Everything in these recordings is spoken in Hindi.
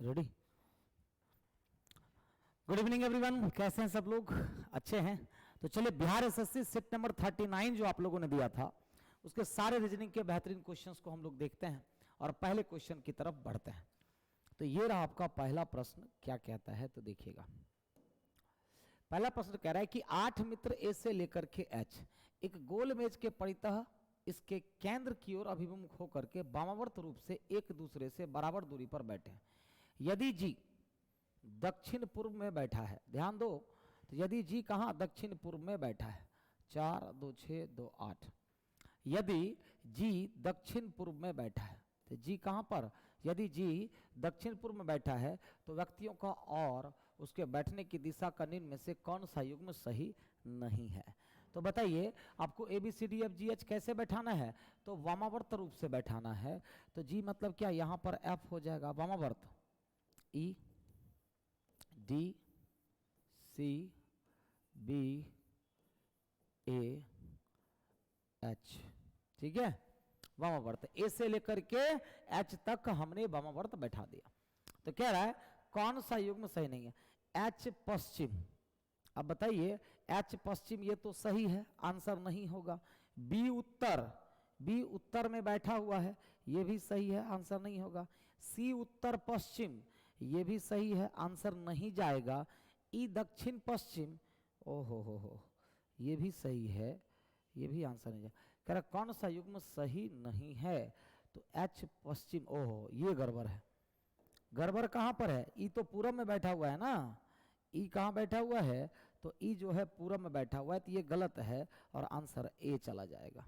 रेडी? गुड इवनिंग एवरीवन, कैसे हैं सब लोग? अच्छे हैं? तो चलिए, बिहार एसएससी सेट नंबर 39 जो आप लोगों ने दिया था उसके सारे रीजनिंग के बेहतरीन क्वेश्चंस को हम लोग देखते हैं और पहले क्वेश्चन की तरफ बढ़ते हैं। तो ये रहा आपका पहला प्रश्न, क्या कहता है तो देखिएगा। पहला प्रश्न कह रहा है कि 8 मित्र ए से लेकर के एच एक गोल मेज के परितः इसके केंद्र की ओर अभिमुख होकर के वामावर्त रूप से एक दूसरे से बराबर दूरी पर बैठे हैं। यदि जी दक्षिण पूर्व में बैठा है, ध्यान दो, तो यदि जी कहाँ दक्षिण पूर्व में बैठा है, 4 2 6 2 8, यदि जी दक्षिण पूर्व में बैठा है तो जी कहाँ पर, यदि जी दक्षिण पूर्व में बैठा है तो व्यक्तियों का और उसके बैठने की दिशा का निम्न में से कौन सा युग्म सही नहीं है। तो बताइए आपको A B C D F G H कैसे बैठाना है, तो वामावर्त रूप से बैठाना है। तो जी मतलब क्या, यहाँ पर एफ हो जाएगा वामावर्त, E D C B A H, ठीक है, वामावर्त ए से लेकर के एच तक हमने वामावर्त बैठा दिया। तो कह रहा है कौन सा युग्म सही नहीं है, एच पश्चिम। अब बताइए एच पश्चिम ये तो सही है, आंसर नहीं होगा। बी उत्तर, बी उत्तर में बैठा हुआ है, ये भी सही है, आंसर नहीं होगा। सी उत्तर पश्चिम, ये भी सही है, आंसर नहीं जाएगा। ई दक्षिण पश्चिम, ओहो हो, ये भी सही है, ये भी आंसर नहीं जाएगा। कह रहा कौन सा युग्म सही नहीं है, तो एच पश्चिम, ओहो ये गड़बड़ है। गड़बड़ कहाँ पर है, ई तो पूरब में बैठा हुआ है ना, ई कहाँ बैठा हुआ है, तो ई जो है पूरब में बैठा हुआ है, तो ये गलत है और आंसर ए चला जाएगा।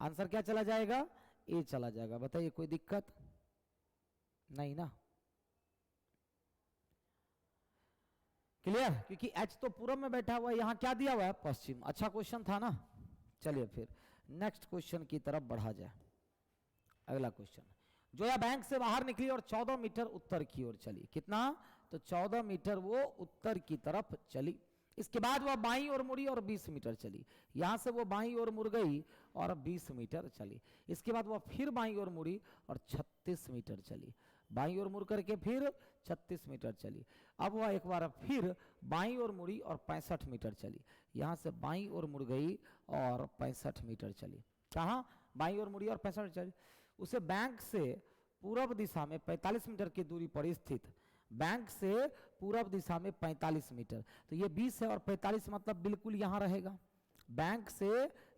आंसर क्या चला जाएगा, ए चला जाएगा। बताइए कोई दिक्कत नहीं ना, क्लियर? क्योंकि एच तो पूरब में बैठा हुआ है, यहां क्या दिया हुआ है, पश्चिम। अच्छा क्वेश्चन था ना। चलिए फिर नेक्स्ट क्वेश्चन की तरफ बढ़ा जाए। अगला क्वेश्चन, जोया बैंक से बाहर निकली और 14 मीटर उत्तर की ओर चली। कितना, तो 14 मीटर वो उत्तर की तरफ चली। इसके बाद वह बाईं ओर मुड़ी और 20 मीटर चली। यहां से वो बाईं ओर मुड़ गई और 20 मीटर चली। इसके बाद वह फिर बाईं ओर मुड़ी और 36 मीटर चली। बाईं ओर मुड़ करके फिर 36 मीटर चली। अब वह एक बार फिर बाईं ओर मुड़ी और 65 मीटर चली। यहां से बाईं ओर मुड़ गई और 65 मीटर चली। कहाँ, बाईं ओर मुड़ी और 65 चली। उसे बैंक से पूर्व दिशा में 45 मीटर की दूरी पर स्थित, बैंक से पूर्व दिशा में 45 मीटर, तो ये 20 है और 45 मतलब बिल्कुल यहां रहेगा। बैंक से,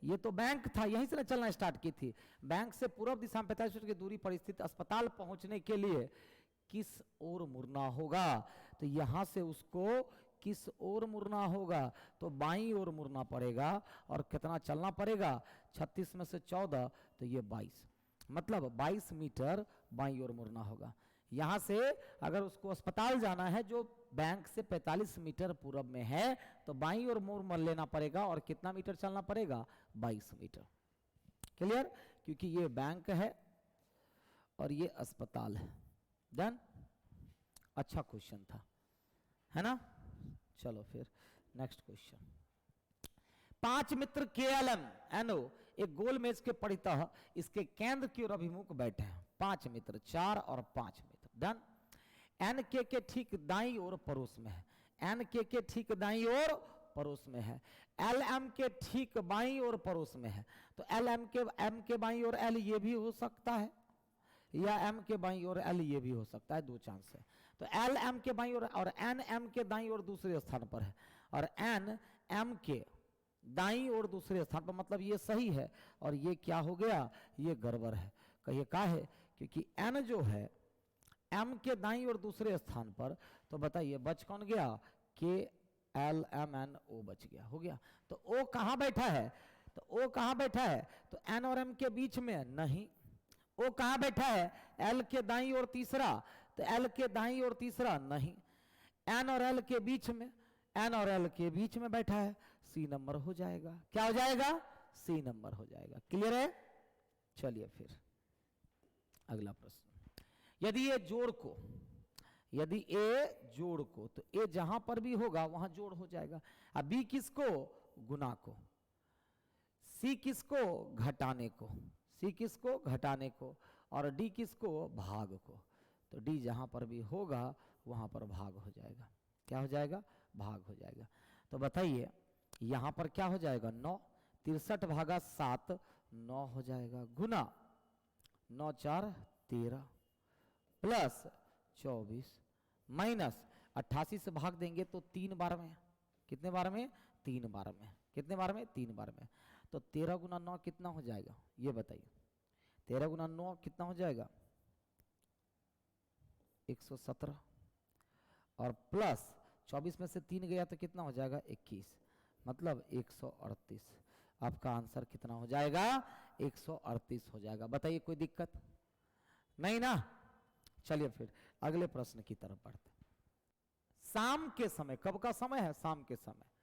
ये तो बैंक था, यहीं से ना चलना स्टार्ट की थी। बैंक से पूर्व दिशा में 45 मीटर की दूरी पर स्थित अस्पताल पहुंचने के लिए किस ओर मुड़ना होगा, तो यहां से उसको किस ओर मुड़ना होगा, तो बाईं ओर मुड़ना पड़ेगा। और कितना चलना पड़ेगा, 36 में से 14 तो ये 22, मतलब 22 मीटर बाईं ओर मुड़ना होगा। यहां से अगर उसको अस्पताल जाना है जो बैंक से 45 मीटर पूर्व में है, तो बाईं ओर मोड़ लेना पड़ेगा और कितना मीटर चलना पड़ेगा, 22 मीटर। क्लियर? क्योंकि ये बैंक है और ये अस्पताल है। डन? अच्छा क्वेश्चन था, है ना? चलो फिर नेक्स्ट क्वेश्चन। 5 मित्र KLM NO एक गोल मेज के परितः इसके केंद्र की ओर अभिमुख बैठे हैं। 5 मित्र, 4 और 5 मित्र। डन? NK के ठीक दाईं ओर पड़ोस में है, NK के ठीक दाईं ओर पड़ोस में है। LM के ठीक बाईं ओर पड़ोस में है। तो LM के, M के बाईं ओर L ये भी हो सकता है, या M के बाईं ओर L ये भी हो सकता है, दो चांस है। तो L M के बाईं ओर और N M के दाईं ओर दूसरे स्थान पर है, और N M के दाईं ओर दूसरे स्थान पर, मतलब ये सही है और ये क्या हो गया, ये गड़बड़ है। कहिए का है, क्योंकि N जो है M के दाईं ओर दूसरे स्थान पर, तो बताइए बच कौन गया, KLMNO बच गया, हो गया। तो O कहाँ बैठा है, तो O कहाँ बैठा है, तो N और M के बीच में नहीं। O कहाँ बैठा है, L के दाईं ओर तीसरा, तो L के दाईं ओर तीसरा नहीं। N और L के बीच में, N और L के बीच में बैठा है, C नंबर हो जाएगा। क्या हो जाएगा, C नंबर हो जाएगा। क्लियर है? चलिए फिर अगला प्रश्न। यदि ये जोड़ को, यदि ए जोड़ को, तो ए जहां पर भी होगा वहां जोड़ हो जाएगा। अब बी किसको, गुना को, सी किसको, घटाने को, सी किसको, घटाने को, और डी किसको, भाग को। तो डी जहां पर भी होगा वहां पर भाग हो जाएगा। क्या हो जाएगा? भाग हो जाएगा। तो बताइए यहां पर क्या हो जाएगा? 9, 63 भागा 7 9 हो जाएगा, गुना 9 4 13 प्लस 24 माइनस 88 से भाग देंगे तो 3 बार में, कितने बार में? 3 बार में। कितने बार में? 3 बार में। तो 13 गुना 9 कितना हो जाएगा ये बताइए? 13 गुना 9 कितना हो जाएगा? 117 और प्लस 24 में से 3 गया तो कितना हो जाएगा? 21, मतलब 138। आपका आंसर कितना हो जाएगा? 138 हो जाएगा। बताइए कोई दिक्कत नहीं ना? चलिए फिर अगले प्रश्न की तरफ बढ़ते। शाम के समय, कब का समय है? शाम के समय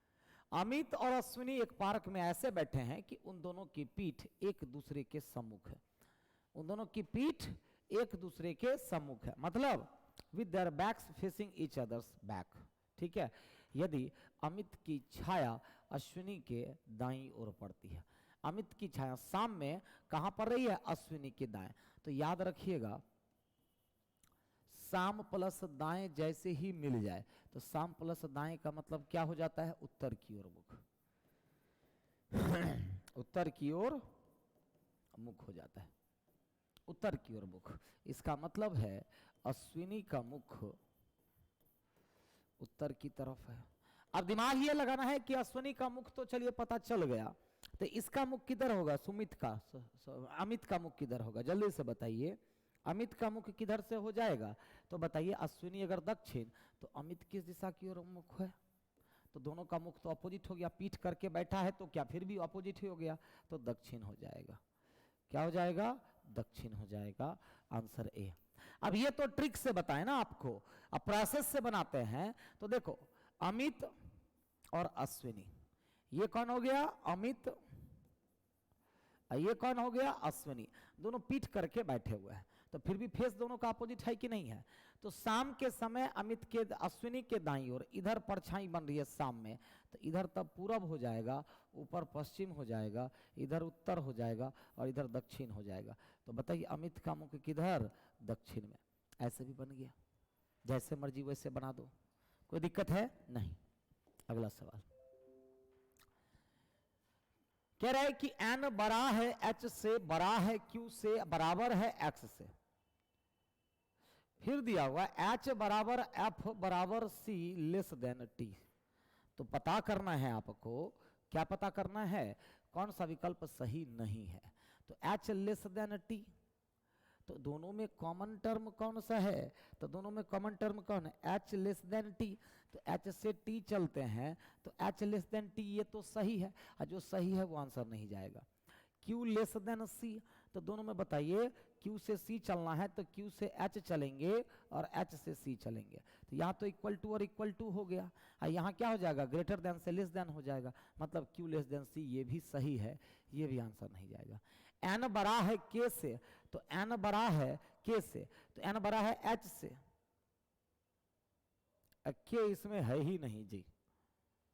अमित और अश्विनी एक पार्क में ऐसे बैठे हैं कि उन दोनों की पीठ एक दूसरे के सम्मुख है। उन दोनों की पीठ एक दूसरे के सम्मुख है, मतलब with their backs facing each others back. ठीक है। यदि अमित की छाया अश्विनी के दाईं ओर पड़ती है, अमित की छाया शाम में कहां पर रही है? अश्विनी के दाएं। तो याद रखिएगा शाम प्लस दाएं जैसे ही मिल जाए तो शाम प्लस दाएं का मतलब क्या हो जाता है? उत्तर की ओर मुख। उत्तर की ओर मुख हो जाता है, उत्तर की ओर मुख। इसका मतलब है अश्विनी का मुख उत्तर की तरफ है। अब दिमाग ये लगाना है कि अश्विनी का मुख तो चलिए पता चल गया, तो इसका मुख किधर होगा? सुमित का, अमित का मुख किधर होगा? जल्दी से बताइए। अमित का मुख किधर से हो जाएगा? तो बताइए अश्विनी अगर दक्षिण तो अमित किस दिशा की ओर मुख है? तो दोनों का मुख तो अपोजिट हो गया, पीठ करके बैठा है तो क्या फिर भी अपोजिट ही हो गया, तो दक्षिण हो जाएगा। क्या हो जाएगा? दक्षिण हो जाएगा। Answer A. अब ये तो ट्रिक से बताए ना आपको, अब प्रोसेस से बनाते हैं। तो देखो अमित और अश्विनी, ये कौन हो गया? अमित, ये कौन हो गया? अश्विनी। दोनों पीठ करके बैठे हुए हैं तो फिर भी फेस दोनों का अपोजिट है कि नहीं है? तो शाम के समय अमित के, अश्विनी के दाईं ओर इधर परछाई बन रही है शाम में, तो इधर तब पूरब हो जाएगा, ऊपर पश्चिम हो जाएगा, इधर उत्तर हो जाएगा और इधर दक्षिण हो जाएगा। तो बताइए अमित का मुख किधर? दक्षिण में। ऐसे भी बन गया, जैसे मर्जी वैसे बना दो, कोई दिक्कत है नहीं। अगला सवाल कह रहा है कि n बड़ा है h से, बड़ा है q से, बराबर है x से। फिर दिया हुआ h बराबर f बराबर c लेस देन t। तो पता करना है आपको, क्या पता करना है? कौन सा विकल्प सही नहीं है। तो h लेस देन t, तो दोनों में कॉमन टर्म कौन सा है? तो दोनों में कॉमन टर्म कौन है? h less than t। तो h से t चलते हैं तो h लेस देन t ये तो सही है, और जो सही है वो आंसर नहीं जाएगा। q लेस देन c, तो दोनों में बताइए q से c चलना है तो q से h चलेंगे और h से c चलेंगे। तो यहाँ तो इक्वल टू और इक्वल टू हो गया, और यहाँ क्या हो जाएगा? ग्रेटर देन से लेस देन हो जाएगा, मतलब q लेस देन c ये भी सही है, ये भी आंसर नहीं जाएगा। n बड़ा है k से, तो n बड़ा है k से, तो n बड़ा है h से, k इसमें है ही नहीं जी,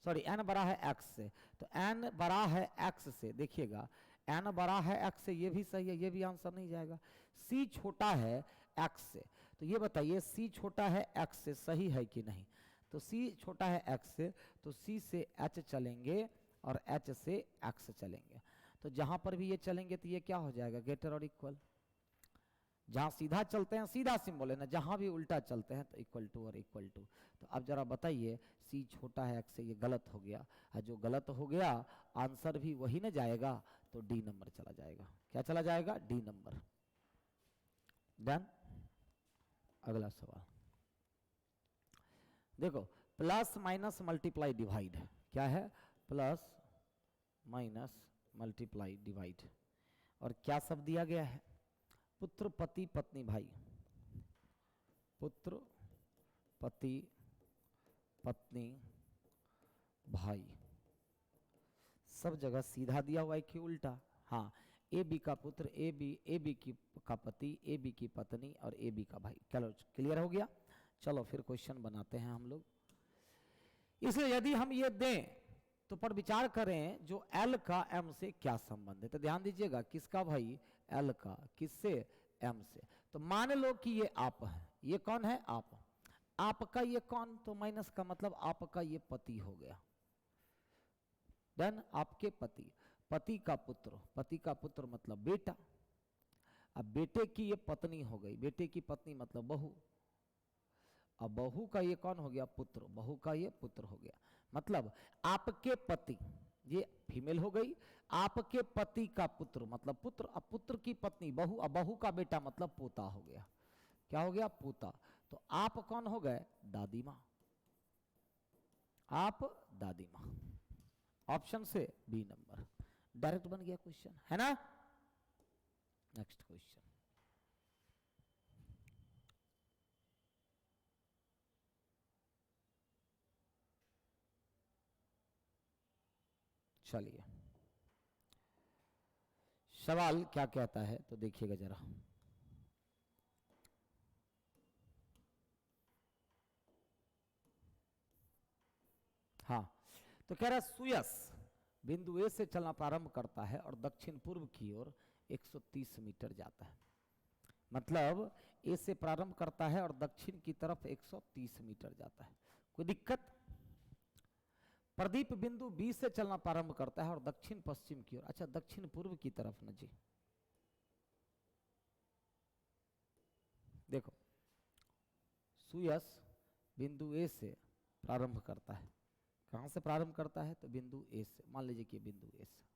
सॉरी n बड़ा है x से, तो n बड़ा है x से। देखिएगा n बड़ा है x से, ये भी सही है, ये भी आंसर नहीं जाएगा। c छोटा है x से, तो ये बताइए c छोटा है x से, सही है कि नहीं? तो c छोटा है x से, तो c से h चलेंगे और h से x चलेंगे। तो जहां पर भी ये चलेंगे तो ये क्या हो जाएगा? ग्रेटर और इक्वल। जहां सीधा चलते हैं सीधा सिंबल है ना, जहां भी उल्टा चलते हैं तो इक्वल टू और इक्वल टू। तो अब जरा बताइए c छोटा है x से, ये गलत हो गया, और जो गलत हो गया आंसर भी वही ना जाएगा, तो डी नंबर चला जाएगा। क्या चला जाएगा? D number. डन। अगला सवाल देखो, प्लस माइनस मल्टीप्लाई डिवाइड है। क्या है? प्लस माइनस मल्टीप्लाई डिवाइड, और क्या सब दिया गया है? पुत्र पति पत्नी भाई, पुत्र पति पत्नी भाई, सब जगह सीधा दिया हुआ है कि उल्टा? हाँ, ए बी का पुत्र, ए बी का पति, ए बी की पत्नी और ए बी का भाई। चलो क्लियर हो गया। चलो फिर क्वेश्चन बनाते हैं हम लोग। इसलिए यदि हम ये दें तो पर विचार करें जो L का M से क्या संबंध है। तो ध्यान दीजिएगा, किसका भाई? L का, किससे? M से। तो मान लो कि ये आप हैं, ये कौन है? आप। आपका ये कौन? तो माइनस का मतलब आपका ये पति हो गया। देन आपके पति, पति का पुत्र, पति का पुत्र मतलब बेटा। अब बेटे की ये पत्नी हो गई, बेटे की पत्नी मतलब बहू। अब बहू का ये कौन हो गया? पुत्र। बहू का ये पुत्र हो गया। मतलब आपके पति, ये फीमेल हो गई, आपके पति का पुत्र मतलब पुत्र। अब पुत्र की पत्नी बहू, अब बहू का बेटा मतलब पोता हो गया। क्या हो गया? पोता। तो आप कौन हो गए? दादी माँ। आप दादी माँ। ऑप्शन से बी नंबर डायरेक्ट बन गया क्वेश्चन, है ना? Next question. चलिए, सवाल क्या कहता है तो देखिएगा जरा। हाँ, तो कह रहा है सुयस बिंदु ए से चलना प्रारंभ करता है और दक्षिण पूर्व की ओर 130 मीटर जाता है। मतलब ए से प्रारंभ करता है और दक्षिण की तरफ 130 मीटर जाता है। कोई दिक्कत? प्रदीप बिंदु बी से चलना प्रारंभ करता है और दक्षिण पश्चिम की ओर, अच्छा दक्षिण पूर्व की तरफ ना जी। देखो, सुयस बिंदु ए से प्रारंभ करता है। कहां से प्रारंभ करता है? तो बिंदु ए से। मान लीजिए कि बिंदु ए से,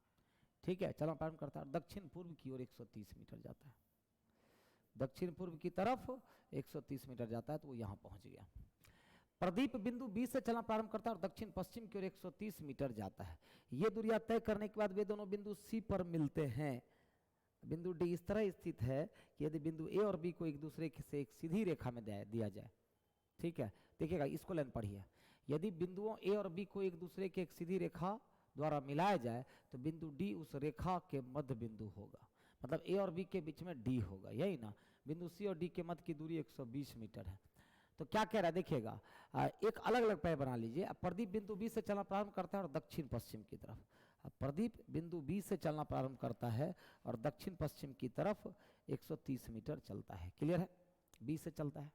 ठीक है, चलना प्रारंभ करता है और दक्षिण पूर्व की ओर 130 मीटर जाता है। दक्षिण पूर्व की तरफ 130 मीटर जाता है, तो वो यहां पहुंच गया। प्रदीप बिंदु बी से चलना प्रारंभ करता है और दक्षिण पश्चिम की ओर 130 मीटर जाता है। ये दूरियां तय करने के बाद वे दोनों बिंदु सी पर मिलते हैं। बिंदु डी इस तरह स्थित है कि यदि बिंदु ए और बी को एक दूसरे से एक सीधी रेखा में दिया जाए, ठीक है, देखिएगा इसको लाइन पढ़िए। यदि बिंदुओं ए और बी को एक दूसरे के एक सीधी रेखा द्वारा मिलाया जाए तो बिंदु डी उस रेखा के मध्य बिंदु होगा। मतलब ए और बी के बीच में डी होगा, यही ना? बिंदु सी और डी के मध्य की दूरी 120 मीटर है। तो क्या कह रहा है देखिएगा, एक अलग अलग पैर बना लीजिए। प्रदीप बिंदु बी से चलना प्रारंभ करता है और दक्षिण पश्चिम की तरफ। प्रदीप बिंदु बी से चलना प्रारंभ करता है और दक्षिण पश्चिम की तरफ 130 मीटर चलता है। क्लियर है? बी से चलता है।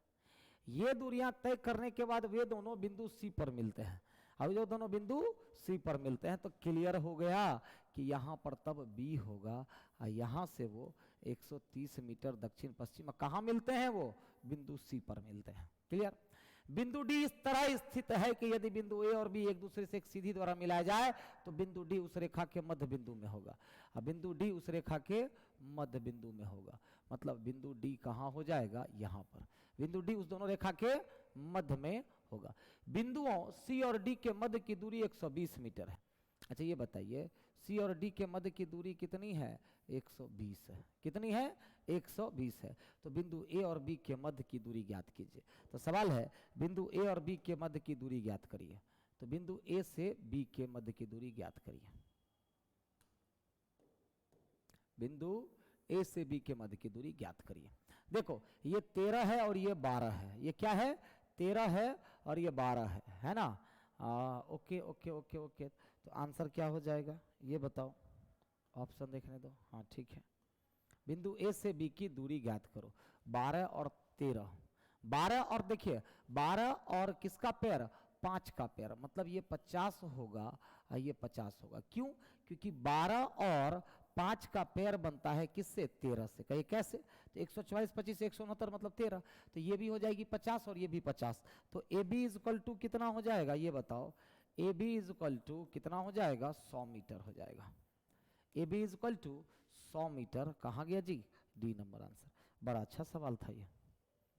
ये दूरियां तय करने के बाद वे दोनों बिंदु सी पर मिलते हैं। अब जो दोनों बिंदु सी पर मिलते हैं तो क्लियर हो गया कि यहां पर तब बी होगा और यहां से वो 130 मीटर दक्षिण पश्चिम। कहां मिलते हैं? वो बिंदु सी पर मिलते हैं। क्लियर? बिंदु डी इस तरह स्थित है कि यदि बिंदु ए और बी एक दूसरे से एक सीधी द्वारा मिलाया जाए तो बिंदु डी उस रेखा के मध्य बिंदु में होगा। अब बिंदु डी उस रेखा के मध्य बिंदु में होगा। मतलब बिंदु डी कहां हो जाएगा? यहां पर। बिंदु डी उस दोनों रेखा के मध्य में होगा। बिंदुओं सी और डी के मध्य की दूरी 120 मीटर है। अच्छा ये बताइए, सी और डी के मध्य की दूरी कितनी है? 120 है। कितनी है? 120 है। तो बिंदु ए और बी के मध्य की दूरी ज्ञात कीजिए। तो सवाल है बिंदु ए और बी के मध्य की दूरी ज्ञात करिए। तो बिंदु ए से बी के मध्य की दूरी ज्ञात करिए। बिंदु ए से बी के मध्य की दूरी ज्ञात करिए। देखो ये 13 है और ये 12 है। ये क्या है? 13 है और ये 12 है ना? Okay okay okay okay. तो आंसर क्या हो जाएगा ये बताओ, ऑप्शन देखने दो। हाँ ठीक है, बिंदु ए से बी की दूरी ज्ञात करो। 12 और 13, 12 और देखिए 12 और किसका पेयर? 5 का पेयर। मतलब ये 50 होगा और ये 50 होगा। क्यों? क्योंकि 12 और 5 का पेयर बनता है किससे? 13 से। कहिए कैसे? तो 144 25 169 मतलब 13। तो ये भी हो जाएगी 50 और ये भी 50। तो A B is equal to कितना हो जाएगा ये बताओ? A B is equal to कितना हो जाएगा? 100 मीटर हो जाएगा। A B is equal to 100 metre. कहाँ गया जी? D number answer. बड़ा अच्छा सवाल था ये,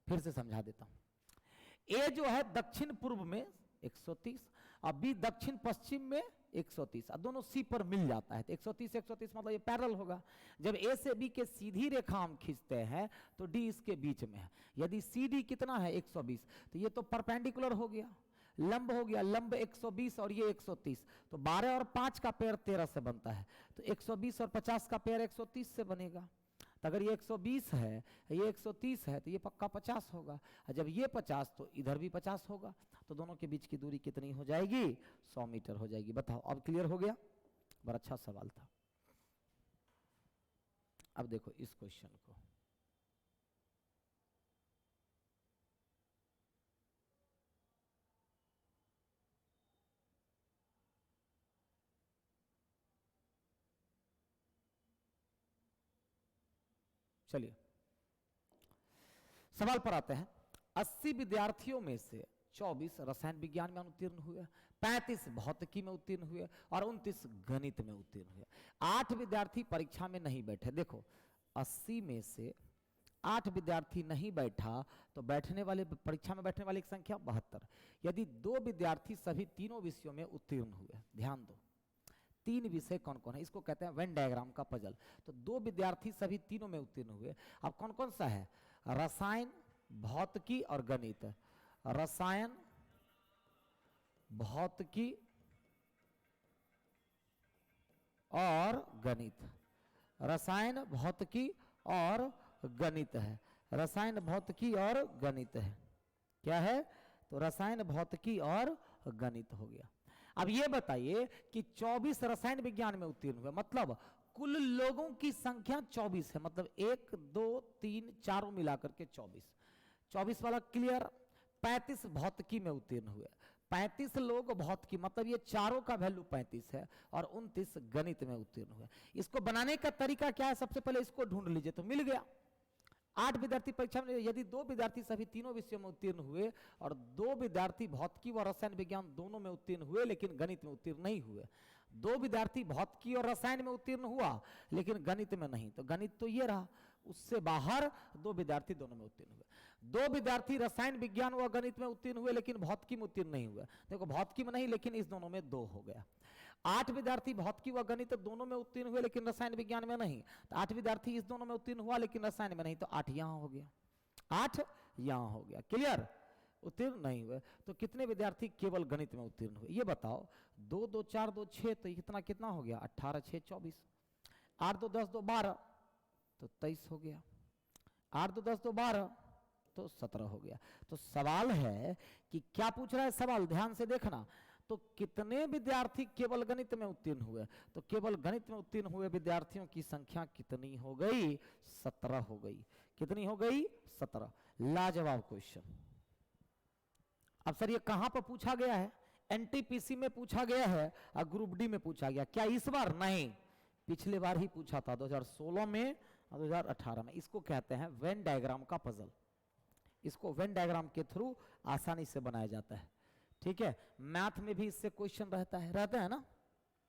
फिर से समझा देता हूं। ए जो है दक्षिण पूर्व में 130 और बी दक्षिण पश्चिम में 130 और दोनों सी पर मिल जाता है। तो 130 130 मतलब ये पैरेलल होगा। जब ए से बी के सीधी रेखा हम खींचते हैं तो डी इसके बीच में है। यदि सी डी कितना है? 120, तो ये तो परपेंडिकुलर हो गया, लंब हो गया। लंब 120 और ये 130, तो 12 और 5 का पेयर 13 से बनता है। तो 120 और 50 का पेयर 130 से बनेगा। तो अगर ये 120 है, ये 130 है, तो ये पक्का 50 होगा। और जब ये 50 तो इधर भी 50 होगा। तो दोनों के बीच की दूरी कितनी हो जाएगी? 100 मीटर हो जाएगी। बताओ अब क्लियर हो गया? बड़ा अच्छा सवाल था। अब देखो इस क्वेश्चन को, चलिए सवाल पर आते हैं। 80 विद्यार्थियों में से 24 रसायन विज्ञान में उत्तीर्ण हुए, 35 भौतिकी में उत्तीर्ण हुए और 29 गणित में उत्तीर्ण हुए। 8 विद्यार्थी परीक्षा में नहीं बैठे। देखो 80 में से 8 विद्यार्थी नहीं बैठा तो बैठने वाले, परीक्षा में बैठने वाले की संख्या 72। यदि 2 विद्यार्थी सभी तीनों विषयों में उत्तीर्ण हुए, ध्यान दो 3 विषय कौन कौन है, इसको कहते हैं वेन डायग्राम का पजल। तो 2 विद्यार्थी सभी तीनों में उत्तीर्ण हुए। अब कौन कौन सा है, रसायन, भौतिकी और गणित। रसायन, भौतिकी और गणित, रसायन, भौतिकी और गणित है, रसायन, भौतिकी और गणित है। क्या है, तो रसायन, भौतिकी और गणित हो गया। अब ये बताइए कि 24 रसायन विज्ञान में उत्तीर्ण हुए, मतलब कुल लोगों की संख्या 24 है, मतलब 1 2 3 4 मिलाकर के 24। 24 वाला क्लियर। 35 भौतिकी में उत्तीर्ण हुए, 35 लोग भौतिकी, मतलब ये चारों का वैल्यू 35 है और 29 गणित में उत्तीर्ण हुए। इसको बनाने का तरीका क्या है, सबसे पहले इसको ढूंढ लीजिए तो मिल गया। 8 विद्यार्थी परीक्षा में, यदि 2 विद्यार्थी सभी तीनों विषयों में उत्तीर्ण हुए और 2 विद्यार्थी भौतिकी व रसायन विज्ञान दोनों में उत्तीर्ण हुए लेकिन गणित में उत्तीर्ण नहीं हुए, 2 विद्यार्थी भौतिकी और रसायन में उत्तीर्ण हुआ लेकिन गणित में नहीं, तो गणित तो ये रहा, उससे बाहर 2 विद्यार्थी दोनों में उत्तीर्ण हुए। 2 विद्यार्थी रसायन विज्ञान व गणित में उत्तीर्ण हुए लेकिन भौतिकी में उत्तीर्ण नहीं हुए। देखो भौतिकी में नहीं लेकिन इस दोनों में 2 हो गया। 8 विद्यार्थी भौतिकी व गणित दोनों में उत्तीर्ण हुए लेकिन रसायन विज्ञान में नहीं, तो 8 विद्यार्थी इस दोनों में उत्तीर्ण हुआ लेकिन रसायन में नहीं, तो 8 यहां हो गया, 8 यहां हो गया। क्लियर, उत्तीर्ण नहीं हुए। तो कितने विद्यार्थी केवल गणित में उत्तीर्ण हुए, ये बताओ। 2 2 4 2 6, तो इतना कितना हो गया, 18 6 24। 8 2 10 2 12, तो 23 हो गया। 8 2 10 2 12, तो 17 हो गया। तो सवाल है कि क्या पूछ रहा है सवाल, ध्यान से देखना। तो कितने विद्यार्थी केवल गणित में उत्तीर्ण हुए, तो केवल गणित में उत्तीर्ण हुए विद्यार्थियों की संख्या कितनी हो गई, 17 हो गई। कितनी हो गई, 17। लाजवाब क्वेश्चन। अब सर ये कहां पर पूछा गया है, एनटीपीसी में पूछा गया है और ग्रुप डी में पूछा गया, क्या इस बार, नहीं, पिछले बार ही पूछा था 2016 में और 2018 में। इसको कहते हैं वेन डायग्राम का पजल। इसको वेन डायग्राम के थ्रू आसानी से बनाया जाता है। ठीक है, मैथ में भी इससे क्वेश्चन रहता है ना,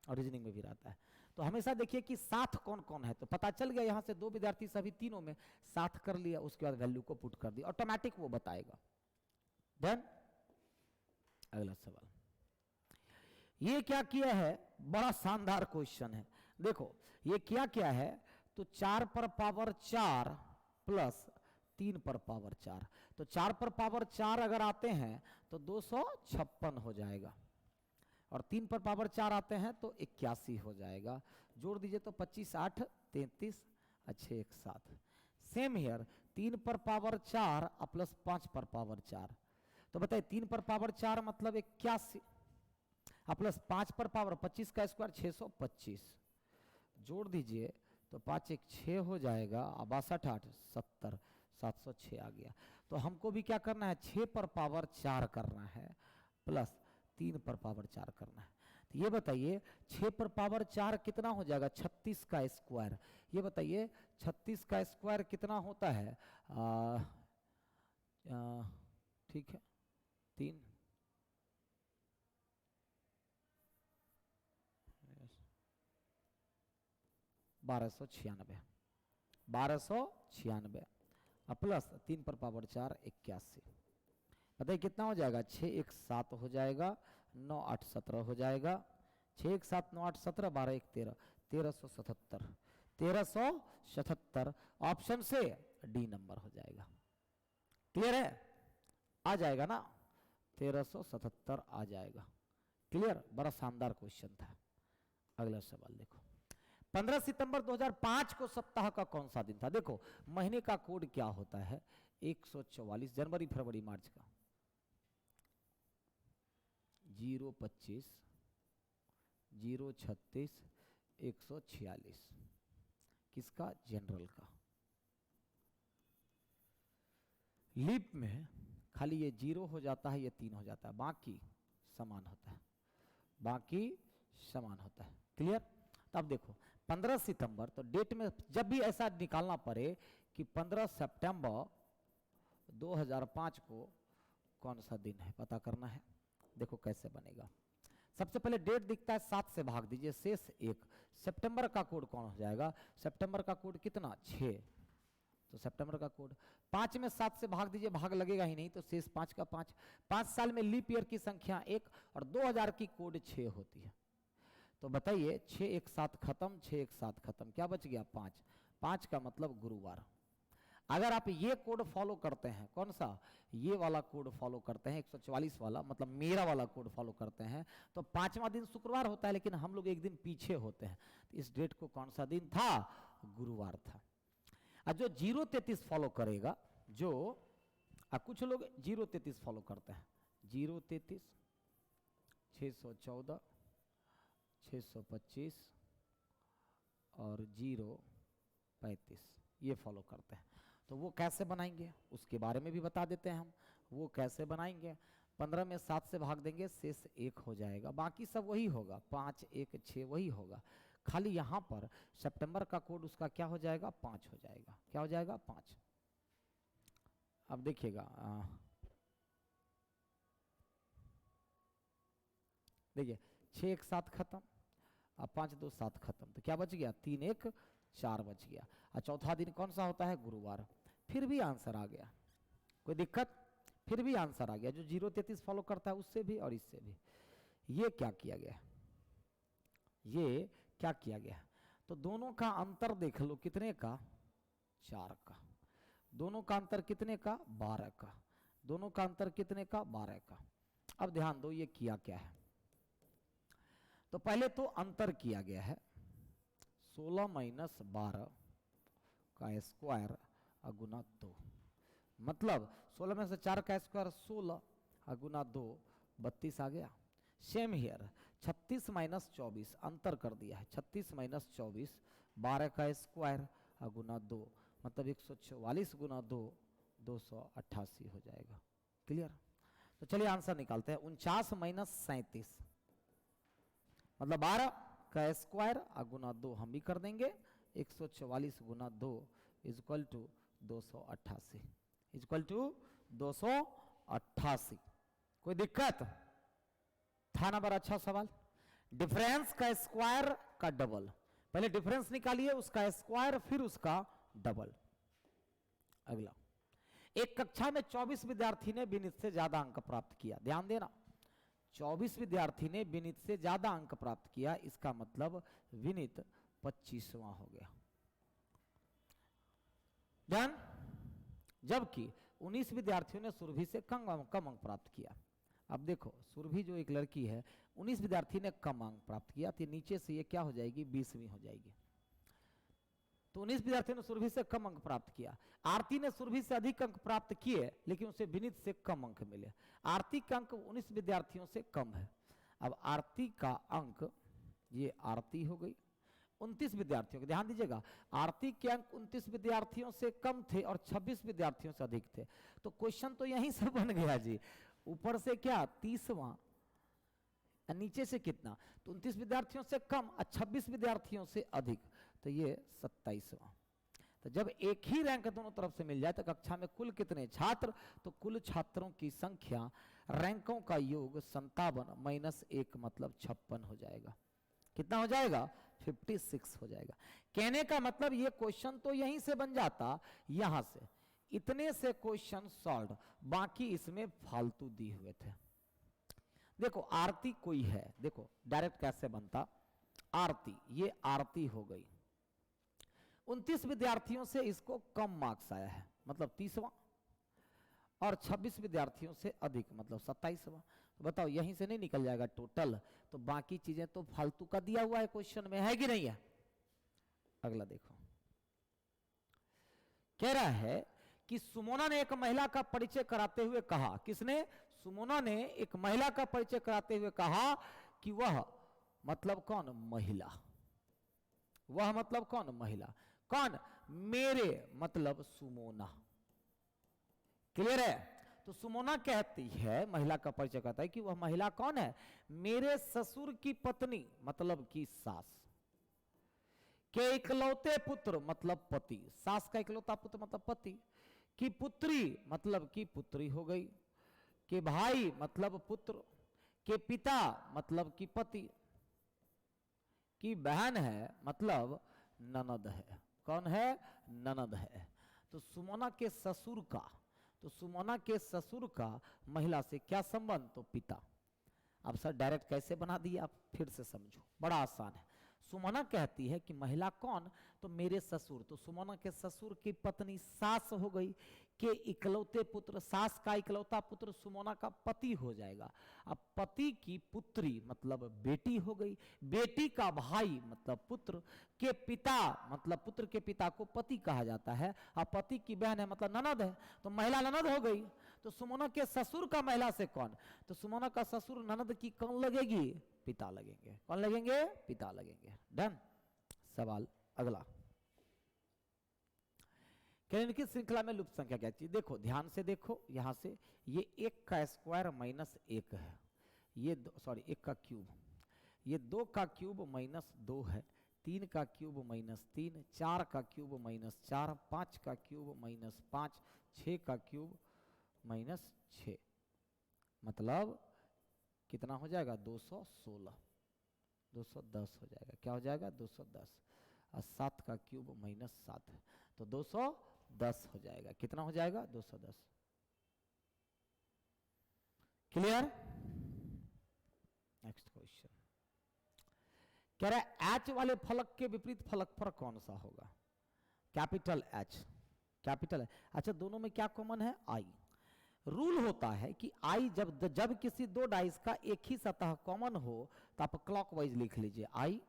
और रीजनिंग में भी रहता है। तो हमेशा देखिए कि साथ कौन कौन है, तो पता चल गया यहां से 2 विद्यार्थी सभी तीनों में साथ कर लिया, उसके बाद वैल्यू को पुट कर दिया, ऑटोमेटिक वो बताएगा। डन। अगला सवाल, ये क्या किया है, बड़ा शानदार क्वेश्चन है। देखो ये क्या है, तो 4 पर पावर 4 प्लस 3 पर पावर 4, तो 4 पर पावर 4 अगर आते हैं तो 256 हो जाएगा, और 3 पर पावर 4 आते हैं तो 81 हो जाएगा। जोड़ दीजिए तो 25 8 33 अच्छे 1 7। सेम हियर 3 पर पावर 4 प्लस 5 पर पावर 4, तो बताइए 3 पर पावर 4 मतलब 81 प्लस 5 पर पावर 25 का स्क्वायर 625। जोड़ दीजिए तो 5 1 6 हो जाएगा, 62 8 70 706 आ गया। तो हमको भी क्या करना है, 6 पर पावर 4 करना है प्लस 3 पर पावर 4 करना है। तो ये बताइए 6 पर पावर 4 कितना हो जाएगा, 36 का स्क्वायर। ये बताइए 36 का स्क्वायर कितना होता है, ठीक है 3 1296 प्लस 3 पर पावर 4 81। बताइए कितना हो जाएगा, 6 1 7 हो जाएगा, 9 8 17 हो जाएगा, 6 1 7 9 8 17 12 1 13 1377। 1377 ऑप्शन से डी नंबर हो जाएगा। क्लियर है, आ जाएगा ना, 1377 आ जाएगा। क्लियर, बड़ा शानदार क्वेश्चन था। अगला सवाल देखो, 15 सितंबर 2005 को सप्ताह का कौन सा दिन था। देखो महीने का कोड क्या होता है, 144, जनवरी फरवरी मार्च का 025 036 146, किसका, जनरल का। लीप में खाली ये 0 हो जाता है, ये 3 हो जाता है, बाकी समान होता है, बाकी समान होता है। क्लियर। तब देखो 15 सितंबर, तो डेट में जब भी ऐसा निकालना पड़े कि 15 सितंबर 2005 को कौन सा दिन है, पता करना है। देखो कैसे बनेगा। सबसे पहले डेट दिखता है, 7 से भाग दीजिए, शेष 1। सितंबर का कोड कौन हो जाएगा, सितंबर का कोड कितना, 6, तो सितंबर का कोड 5 में 7 से भाग दीजिए, भाग लगेगा ही नहीं, तो शेष 5 का 5। 5 साल में लीप ईयर की संख्या 1 और 2000 की कोड 6 होती है। तो बताइए 6 एक साथ खत्म, 6 एक साथ खत्म, क्या बच गया, 5। 5 का मतलब गुरुवार। अगर आप ये कोड फॉलो करते हैं, कौन सा, ये वाला कोड फॉलो करते हैं, 144 वाला, मतलब मेरा वाला कोड फॉलो करते हैं, तो 5वां दिन शुक्रवार होता है, लेकिन हम लोग एक दिन पीछे होते हैं। तो इस डेट को कौन सा दिन था, गुरुवार था। और जो 033 फॉलो करेगा, जो कुछ लोग 033 फॉलो करते हैं, 033, 614, 625 और 035 ये फॉलो करते हैं। तो वो कैसे बनाएंगे उसके बारे में भी बता देते हैं हम। वो कैसे बनाएंगे, 15 में 7 से भाग देंगे, शेष 1 हो जाएगा, बाकी सब वही होगा, 5 1 6 वही होगा। खाली यहाँ पर सितंबर का कोड उसका क्या हो जाएगा, 5 हो जाएगा। क्या हो जाएगा, 5। अब देखिएगा, देखिए 6 एक साथ खत्म, अब 5 2 7 खत्म, तो क्या बच गया, 3 1 4 बच गया। और चौथा दिन कौन सा होता है, गुरुवार। फिर भी आंसर आ गया, कोई दिक्कत, फिर भी आंसर आ गया। जो 033 फॉलो करता है उससे भी और इससे भी। ये क्या किया गया, ये क्या किया गया, तो दोनों का अंतर देख लो, कितने का, 4 का। दोनों का अंतर कितने का, 12 का। दोनों का अंतर कितने का, 12 का। अब ध्यान दो ये किया क्या है, तो पहले तो अंतर किया गया है, 16 माइनस 12 का स्क्वायर गुना 2, मतलब 16 में से 4 का स्क्वायर 16 गुना 2 32 आ गया। सेम हियर 36 माइनस 24 अंतर कर दिया है, 36 माइनस 24 12 का स्क्वायर गुना 2, मतलब 144 गुना 2 288 हो जाएगा। क्लियर। तो चलिए आंसर निकालते हैं। 49 माइनस 37 मतलब 12 का स्क्वायर गुना 2 हम भी कर देंगे, 144 गुना 2 इक्वल टू 288, इक्वल टू 288। कोई दिक्कत था ना, बड़ा अच्छा सवाल। डिफरेंस का स्क्वायर का डबल, पहले डिफरेंस निकालिए, उसका स्क्वायर फिर उसका डबल। अगला, एक कक्षा में 24 विद्यार्थी ने विनीत से ज्यादा अंक प्राप्त किया। ध्यान देना, 24 विद्यार्थी ने विनीत से ज्यादा अंक प्राप्त किया, इसका मतलब विनीत 25वां हो गया। ध्यान, जबकि 19 विद्यार्थियों ने सुरभि से कम अंक प्राप्त किया। अब देखो सुरभि जो एक लड़की है, 19 विद्यार्थी ने कम अंक प्राप्त किया, तो नीचे से ये क्या हो जाएगी, 20वीं हो जाएगी। तो 19 विद्यार्थियों ने सुरभि से कम अंक प्राप्त किया। आरती ने सुरभि से अधिक अंक प्राप्त किए, लेकिन उसे विनीत से कम अंक मिले। आरती का अंक 19 विद्यार्थियों से कम है। अब आरती का अंक, ये आरती हो गई, 29 विद्यार्थियों के, ध्यान दीजिएगा, आरती के अंक 29 विद्यार्थियों से कम थे और 26 विद्यार्थियों से अधिक थे। तो क्वेश्चन तो यहीं से बन गया जी, ऊपर से क्या 30वां, नीचे से कितना, तो 29 विद्यार्थियों से कम और 26 विद्यार्थियों से अधिक, तो ये 27वां। तो जब एक ही रैंक दोनों तरफ से मिल जाए तो कक्षा में कुल कितने छात्र, तो कुल छात्रों की संख्या रैंकों का योग 57 माइनस 1 मतलब 56 हो जाएगा। कितना हो जाएगा, 56 हो जाएगा। कहने का मतलब ये क्वेश्चन तो यहीं से बन जाता, यहां से इतने से क्वेश्चन सॉल्व, बाकी इसमें फालतू दिए हुए थे। देखो आरती कोई है, देखो डायरेक्ट कैसे बनता, आरती, ये आरती हो गई, 29 विद्यार्थियों से इसको कम मार्क्स आया है मतलब 30वां, और 26 विद्यार्थियों से अधिक मतलब 27वां। तो बताओ यहीं से नहीं निकल जाएगा टोटल, तो बाकी चीजें तो फालतू का दिया हुआ है क्वेश्चन में, है कि नहीं है। अगला देखो, कह रहा है कि सुमोना ने एक महिला का परिचय कराते हुए कहा, किसने, सुमोना ने एक महिला का परिचय कराते हुए कहा कि वह मतलब कौन, महिला, वह मतलब कौन, महिला, कौन, मेरे मतलब सुमोना। क्लियर है। तो सुमोना कहती है, महिला का परिचय कहता है कि वह महिला कौन है, मेरे ससुर की पत्नी मतलब की सास। के इकलौते पुत्र मतलब पति, सास का इकलौता पुत्र मतलब पति, की पुत्री मतलब की पुत्री हो गई, के भाई मतलब पुत्र, के पिता मतलब की पति, की बहन है मतलब ननद है। कौन है? ननद है। तो सुमना के ससुर का, तो सुमना के ससुर का महिला से क्या संबंध? तो पिता। अब सर डायरेक्ट कैसे बना दिया, आप फिर से समझो, बड़ा आसान है। सुमना कहती है कि महिला कौन? तो मेरे ससुर। तो सुमना के ससुर की पत्नी सास हो गई, के इकलौते पुत्र, सास का इकलौता पुत्र सुमना का पति हो जाएगा। अब पति की पुत्री मतलब बेटी हो गई, बेटी का भाई मतलब पुत्र, के पिता मतलब पुत्र के पिता को पति कहा जाता है, और पति की बहन है मतलब ननद है, तो महिला ननद हो गई। तो सुमना के ससुर का महिला से कौन? तो सुमना का ससुर ननद की कौन लगेगी? पिता लगेंगे। कौन लगेंगे? पिता लगेंगे। डन। सवाल अगला, की श्रृंखला में लुप्त संख्या क्या चीज? देखो ध्यान से देखो, यहां से ये 1 का स्क्वायर माइनस 1 है, ये सॉरी 1 का क्यूब, ये 2 का क्यूब माइनस 2 है, 3 का क्यूब माइनस 3, 4 का क्यूब माइनस 4, 5 का क्यूब माइनस 5, 6 का क्यूब माइनस 6, मतलब कितना हो जाएगा? 216, 210 हो जाएगा। क्या हो जाएगा? 210। और 7 का क्यूब माइनस 7 है, तो 210 हो जाएगा। कितना हो जाएगा? 210। क्लियर? नेक्स्ट क्वेश्चन कह रहा है एच वाले फलक के विपरीत फलक पर कौन सा होगा? कैपिटल एच, कैपिटल है। अच्छा, दोनों में क्या कॉमन है? आई। रूल होता है कि आई जब किसी दो डाइस का एक ही सतह कॉमन हो तो आप क्लॉकवाइज लिख लीजिए आई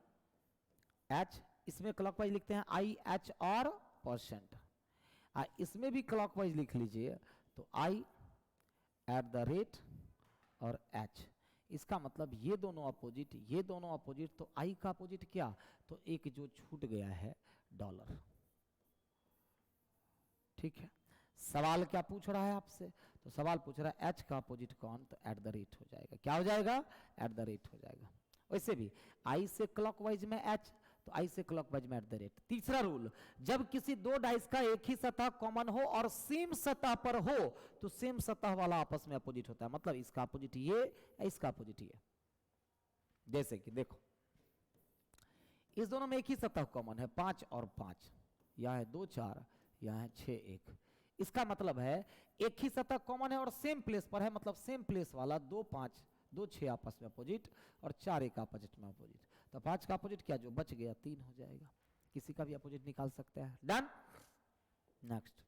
एच, इसमें क्लॉकवाइज लिखते हैं आई एच और परसेंट, इसमें भी क्लॉकवाइज लिख लीजिए तो आई एट द रेट और एच। इसका मतलब ये दोनों अपोजिट, ये दोनों अपोजिट, तो आई का अपोजिट क्या? तो एक जो छूट गया है डॉलर। ठीक है, सवाल क्या पूछ रहा है आपसे? तो सवाल पूछ रहा है एच का अपोजिट कौन? तो एट द रेट हो जाएगा। क्या हो जाएगा? एट द रेट हो जाएगा। वैसे भी आई से क्लॉकवाइज में एच, तो आई से क्लॉकवाइज में एट द रेट। तीसरा रूल, जब किसी दो डाइस का एक ही सतह कॉमन हो और सेम सतह पर हो तो सेम सतह वाला आपस में अपोजिट होता है, मतलब इसका अपोजिट ये, इसका अपोजिट ये। जैसे कि देखो इस दोनों में एक ही सतह कॉमन है 5 और 5, यह है 2 4, यह है 6 1। इसका मतलब है एक ही सतह कॉमन है और सेम प्लेस पर है, मतलब सेम प्लेस वाला 2 5 2 6 आपस में अपोजिट और 4 1 अपोजिट में अपोजिट। तो 5 का अपोजिट क्या? जो बच गया 3 हो जाएगा। किसी का भी अपोजिट निकाल सकते हैं। डन। नेक्स्ट,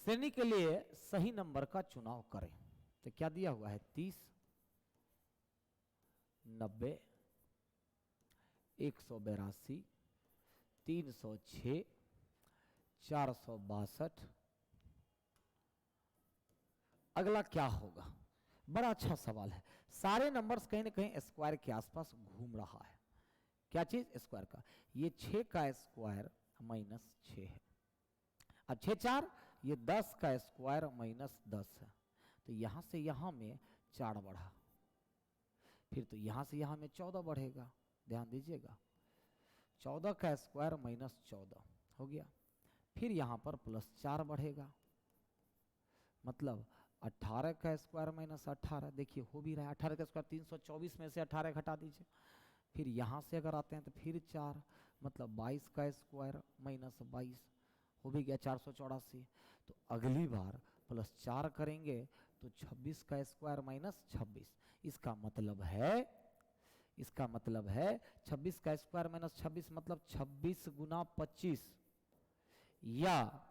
श्रेणी के लिए सही नंबर का चुनाव करें। तो क्या दिया हुआ है? 30, 90, 182, 306, 462। अगला क्या होगा? बड़ा अच्छा सवाल है। सारे नंबर्स कहीं ना कहीं स्क्वायर के आसपास घूम रहा है। क्या चीज? स्क्वायर का। ये 6 का स्क्वायर माइनस 6 है। अब 6 4, ये 10 का स्क्वायर माइनस 10 है, तो यहां से यहां में 4 बढ़ा, फिर तो यहां से यहां में 14 बढ़ेगा। ध्यान दीजिएगा, 14 का स्क्वायर माइनस 14 हो गया, फिर यहां पर प्लस 4 बढ़ेगा, मतलब 18 का स्क्वायर माइनस 18। देखिए हो भी रहा है, 18 का स्क्वायर 324 में से 18 घटा दीजिए, फिर यहाँ से अगर आते हैं तो फिर 4, मतलब 22 का स्क्वायर माइनस 22 हो भी गया 484। तो अगली बार प्लस 4 करेंगे तो 26 का स्क्वायर माइनस 26। इसका मतलब है 26 का स्क्वायर माइनस 26 मतलब 26 गुना 25 या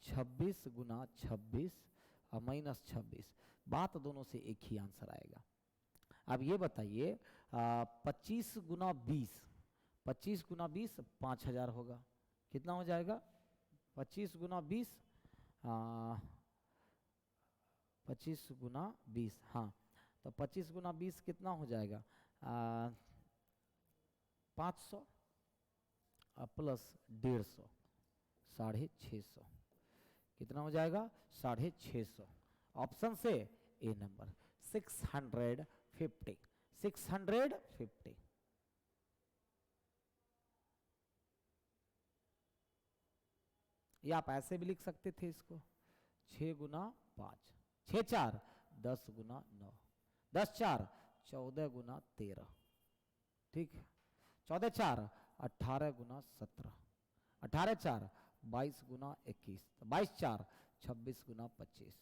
26 गुना 26 और माइनस 26। बात दोनों से एक ही आंसर आएगा। अब ये बताइए 25 गुना 20, 25 गुना 20 5000 होगा। कितना हो जाएगा? 25 गुना 20, 25 गुना 20, हाँ, तो 25 गुना 20 कितना हो जाएगा? 500 प्लस 150, 650। कितना हो जाएगा? 650। ऑप्शन से ए नंबर 650, 650। या आप ऐसे भी लिख सकते थे इसको, 6 गुना 5, 6 4 10 गुना 9, 10 4 14 गुना 13, ठीक है, 14 4 18 गुना 17, 18 4 22 गुना 21, 22 4 26 गुना 25।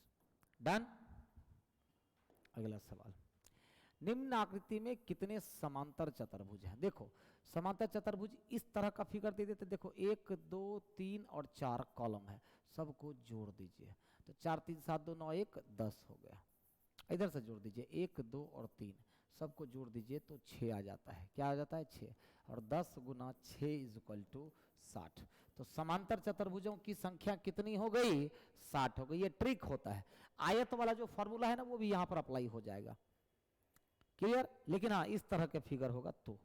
डन। अगला सवाल, निम्न आकृति में कितने समांतर चतुर्भुज हैं? देखो समांतर चतुर्भुज इस तरह का फिगर दे देते, देखो 1 2 3 और 4 कॉलम है, सबको जोड़ दीजिए, तो 4 3 7 2 9 1 10 हो गया। इधर से जोड़ दीजिए 1 2 और 3, सबको जोड़ दीजिए तो 6 आ जाता है। क्या आ जाता है? 6। और 10 गुना 6 इज इक्वल टू 60। तो समांतर चतुर्भुजों की संख्या कितनी हो गई? 60 हो गई। ये ट्रिक होता है, आयत वाला जो फॉर्मूला है ना वो भी यहाँ पर अप्लाई हो जाएगा। क्लियर? लेकिन हाँ इस तरह के फिगर होगा तो।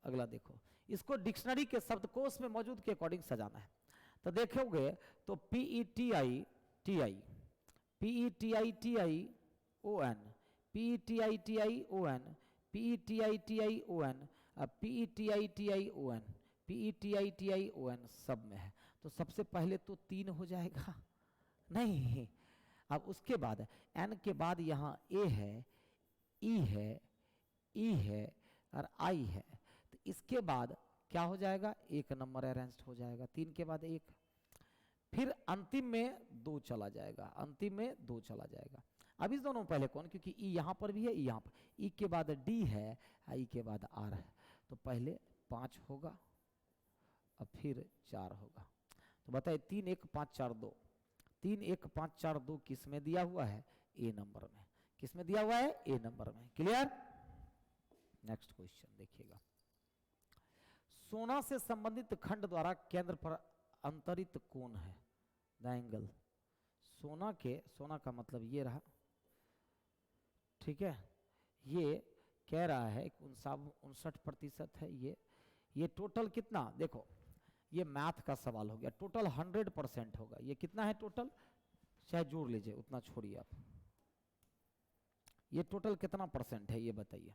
अगला देखो, इसको डिक्शनरी के शब्दकोश में मौजूद के अकॉर्डिंग सजाना है। तो देखोगे तो PETI TI, PETI TI ON, PETI TI ON, PETI TI ON, PETI TI ON, PETI TI ON सब में है। तो सबसे पहले तो 3 हो जाएगा नहीं, अब उसके बाद N के बाद यहाँ A है, E है, E है और I है। तो इसके बाद क्या हो जाएगा? 1 नंबर अरेंज हो जाएगा, 3 के बाद 1, फिर अंतिम में 2 चला जाएगा, अंतिम में 2 चला जाएगा। अब इस दोनों पहले कौन, क्योंकि E यहाँ पर भी है, E यहाँ पर, E के बाद D है, I के बाद R है, तो पहले 5 होगा और फिर 4 होगा। तो बताइए 3 1 5 4 2, 3 1 5 4 2 किस में दिया हुआ है? A नंबर में। किस में दिया हुआ है? A नंबर में। क्लियर? नेक्स्ट क्वेश्चन देखिएगा, सोना से संबंधित खंड द्वारा केंद्र पर अंतरित कोण है द एंगल। सोना का मतलब ये रहा, ठीक है, ये कह रहा है 59% है। ये टोटल कितना? देखो ये मैथ का सवाल हो गया, टोटल 100% होगा। ये कितना है टोटल? चाहे जोड़ लीजिए, उतना छोड़िए आप। ये टोटल कितना परसेंट है ये बताइए?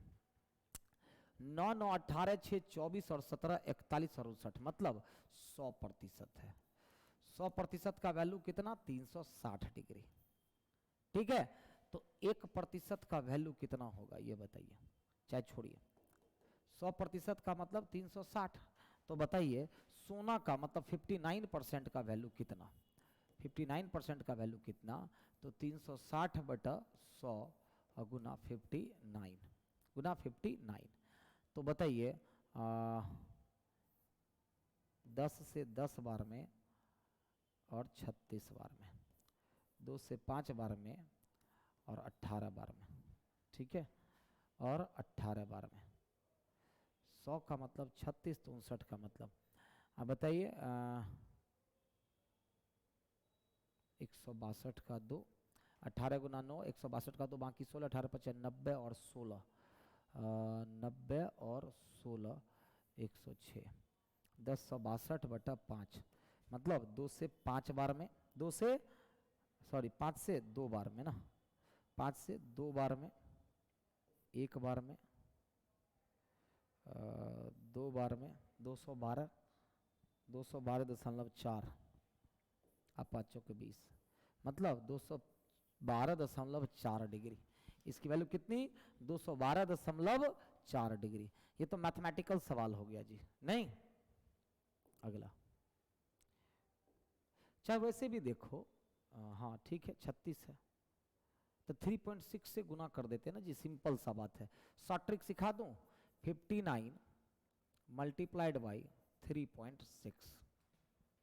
9 9 18 6 24 और 17 41 और 59, मतलब 100% है। 100% का वैल्यू कितना? 360 डिग्री। ठीक है, तो 1% का वैल्यू कितना होगा ये बताइए, चाहे छोड़िए। 100% का मतलब 360, तो बताइए सोना का मतलब 59% का वैल्यू कितना? 59% का वैल्यू कितना? तो 360 बटा 100 गुना 59 तो बताइए 10 से 10 बार में और 36 बार में, 2 से 5 बार में और 18 बार में, ठीक है, और 18 बार में। 100 का मतलब 36, तो 59 का मतलब अब बताइए 162 का 2, 18 गुना 9, 162 का 2, बाकी 16, 18 5 90 और 16 90 और 16 106, 1062 बटा 5, मतलब 2 से 5 बार में, 5 से 2 बार में ना, 5 से 2 बार में, 1 बार में, 2 बार में, 212.4 अब 5 के 20, मतलब 212.4 डिग्री। इसकी वैल्यू कितनी? 212.4 डिग्री। ये तो मैथमेटिकल सवाल हो गया जी, नहीं? अगला, चाहे वैसे भी देखो, हाँ ठीक है 36 है, तो 3.6 से गुना कर देते हैं ना जी, सिंपल सा बात है। शॉर्ट ट्रिक सिखा दूं, 59 मल्टीप्लाइड बाई 3.6,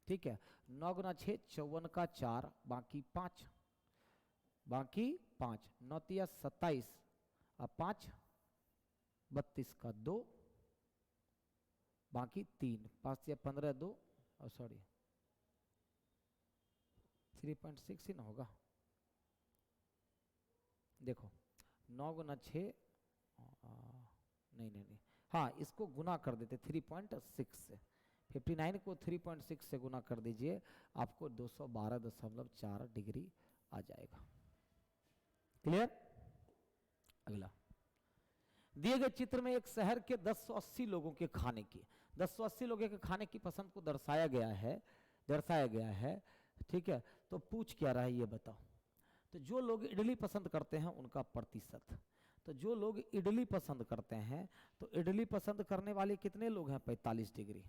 ठीक है, 9 गुना 6 54 का 4, बाकी 5, 9 तिया 27 और 5 32 का 2, बाकी 3, 5 तिया 15 2 और सॉरी 3.6 ही ना होगा। देखो 9 गुना 6 नहीं, हाँ इसको गुना कर देते 3.6 से, 59 को 3.6 से गुना कर दीजिए, आपको 212.4 डिग्री आ जाएगा। क्लियर? अगला, दिए गए चित्र में एक शहर के 10 से 80 लोगों के खाने की 10 से 80 लोगों के खाने की पसंद को दर्शाया गया है। दर्शाया गया है, ठीक है। तो पूछ क्या रहा है ये बताओ। तो जो लोग इडली पसंद करते हैं उनका प्रतिशत, तो जो लोग इडली पसंद करते हैं, तो इडली पसंद करने वाले कितने लोग हैं? 45 डिग्री,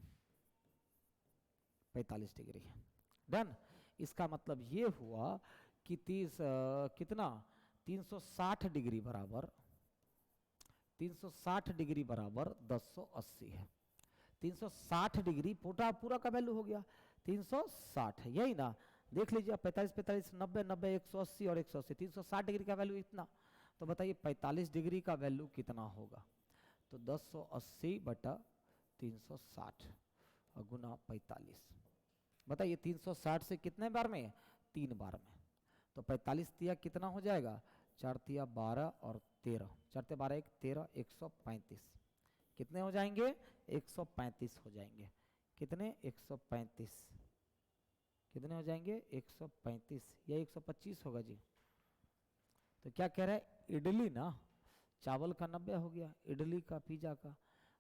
45 डिग्री। डन। इसका मतलब ये हुआ कि कितना 360 डिग्री बराबर 360 डिग्री बराबर 1080 है। 360 डिग्री पूरा का वैल्यू हो गया 360 है, यही ना। देख लीजिए 45 45 90 90 180 और 180, 360 डिग्री का वैल्यू इतना। तो बताइए 45 डिग्री का वैल्यू कितना होगा? तो 1080 बटा 360 और गुना 45। बताइए 360 से कितने बार में? 3 बार में। तो 45 तिया कितना हो जाएगा? 4 तिया 12 और 13, 4 तिया 12 1 13, 135। कितने हो जाएंगे? 135 हो जाएंगे। कितने? 135। कितने हो जाएंगे? 135 या 125 होगा जी। तो क्या कह रहा है? इडली ना, चावल का 90 हो गया, इडली का, पिज्जा का।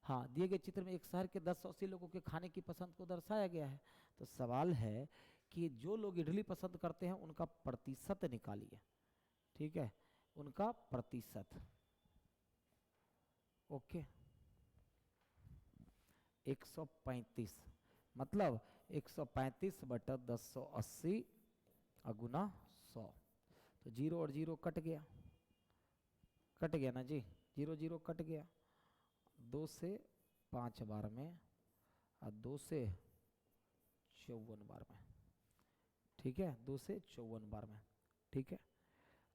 हाँ, दिए गए चित्र में एक शहर के 10-80 लोगों के खाने की पसंद को दर्शाया गया है। तो सवाल है कि जो लोग इडली पसंद करते हैं उनका प्रतिशत निकालिए, ठीक है, उनका प्रतिशत। ओके, 135 मतलब 135 बटा 1080 गुना 100। तो 0 और 0 कट गया ना जी, 0 0 कट गया। 2 से 5 बार में और 2 से 54 बार में, ठीक है, 2 से 54 बार में, ठीक है।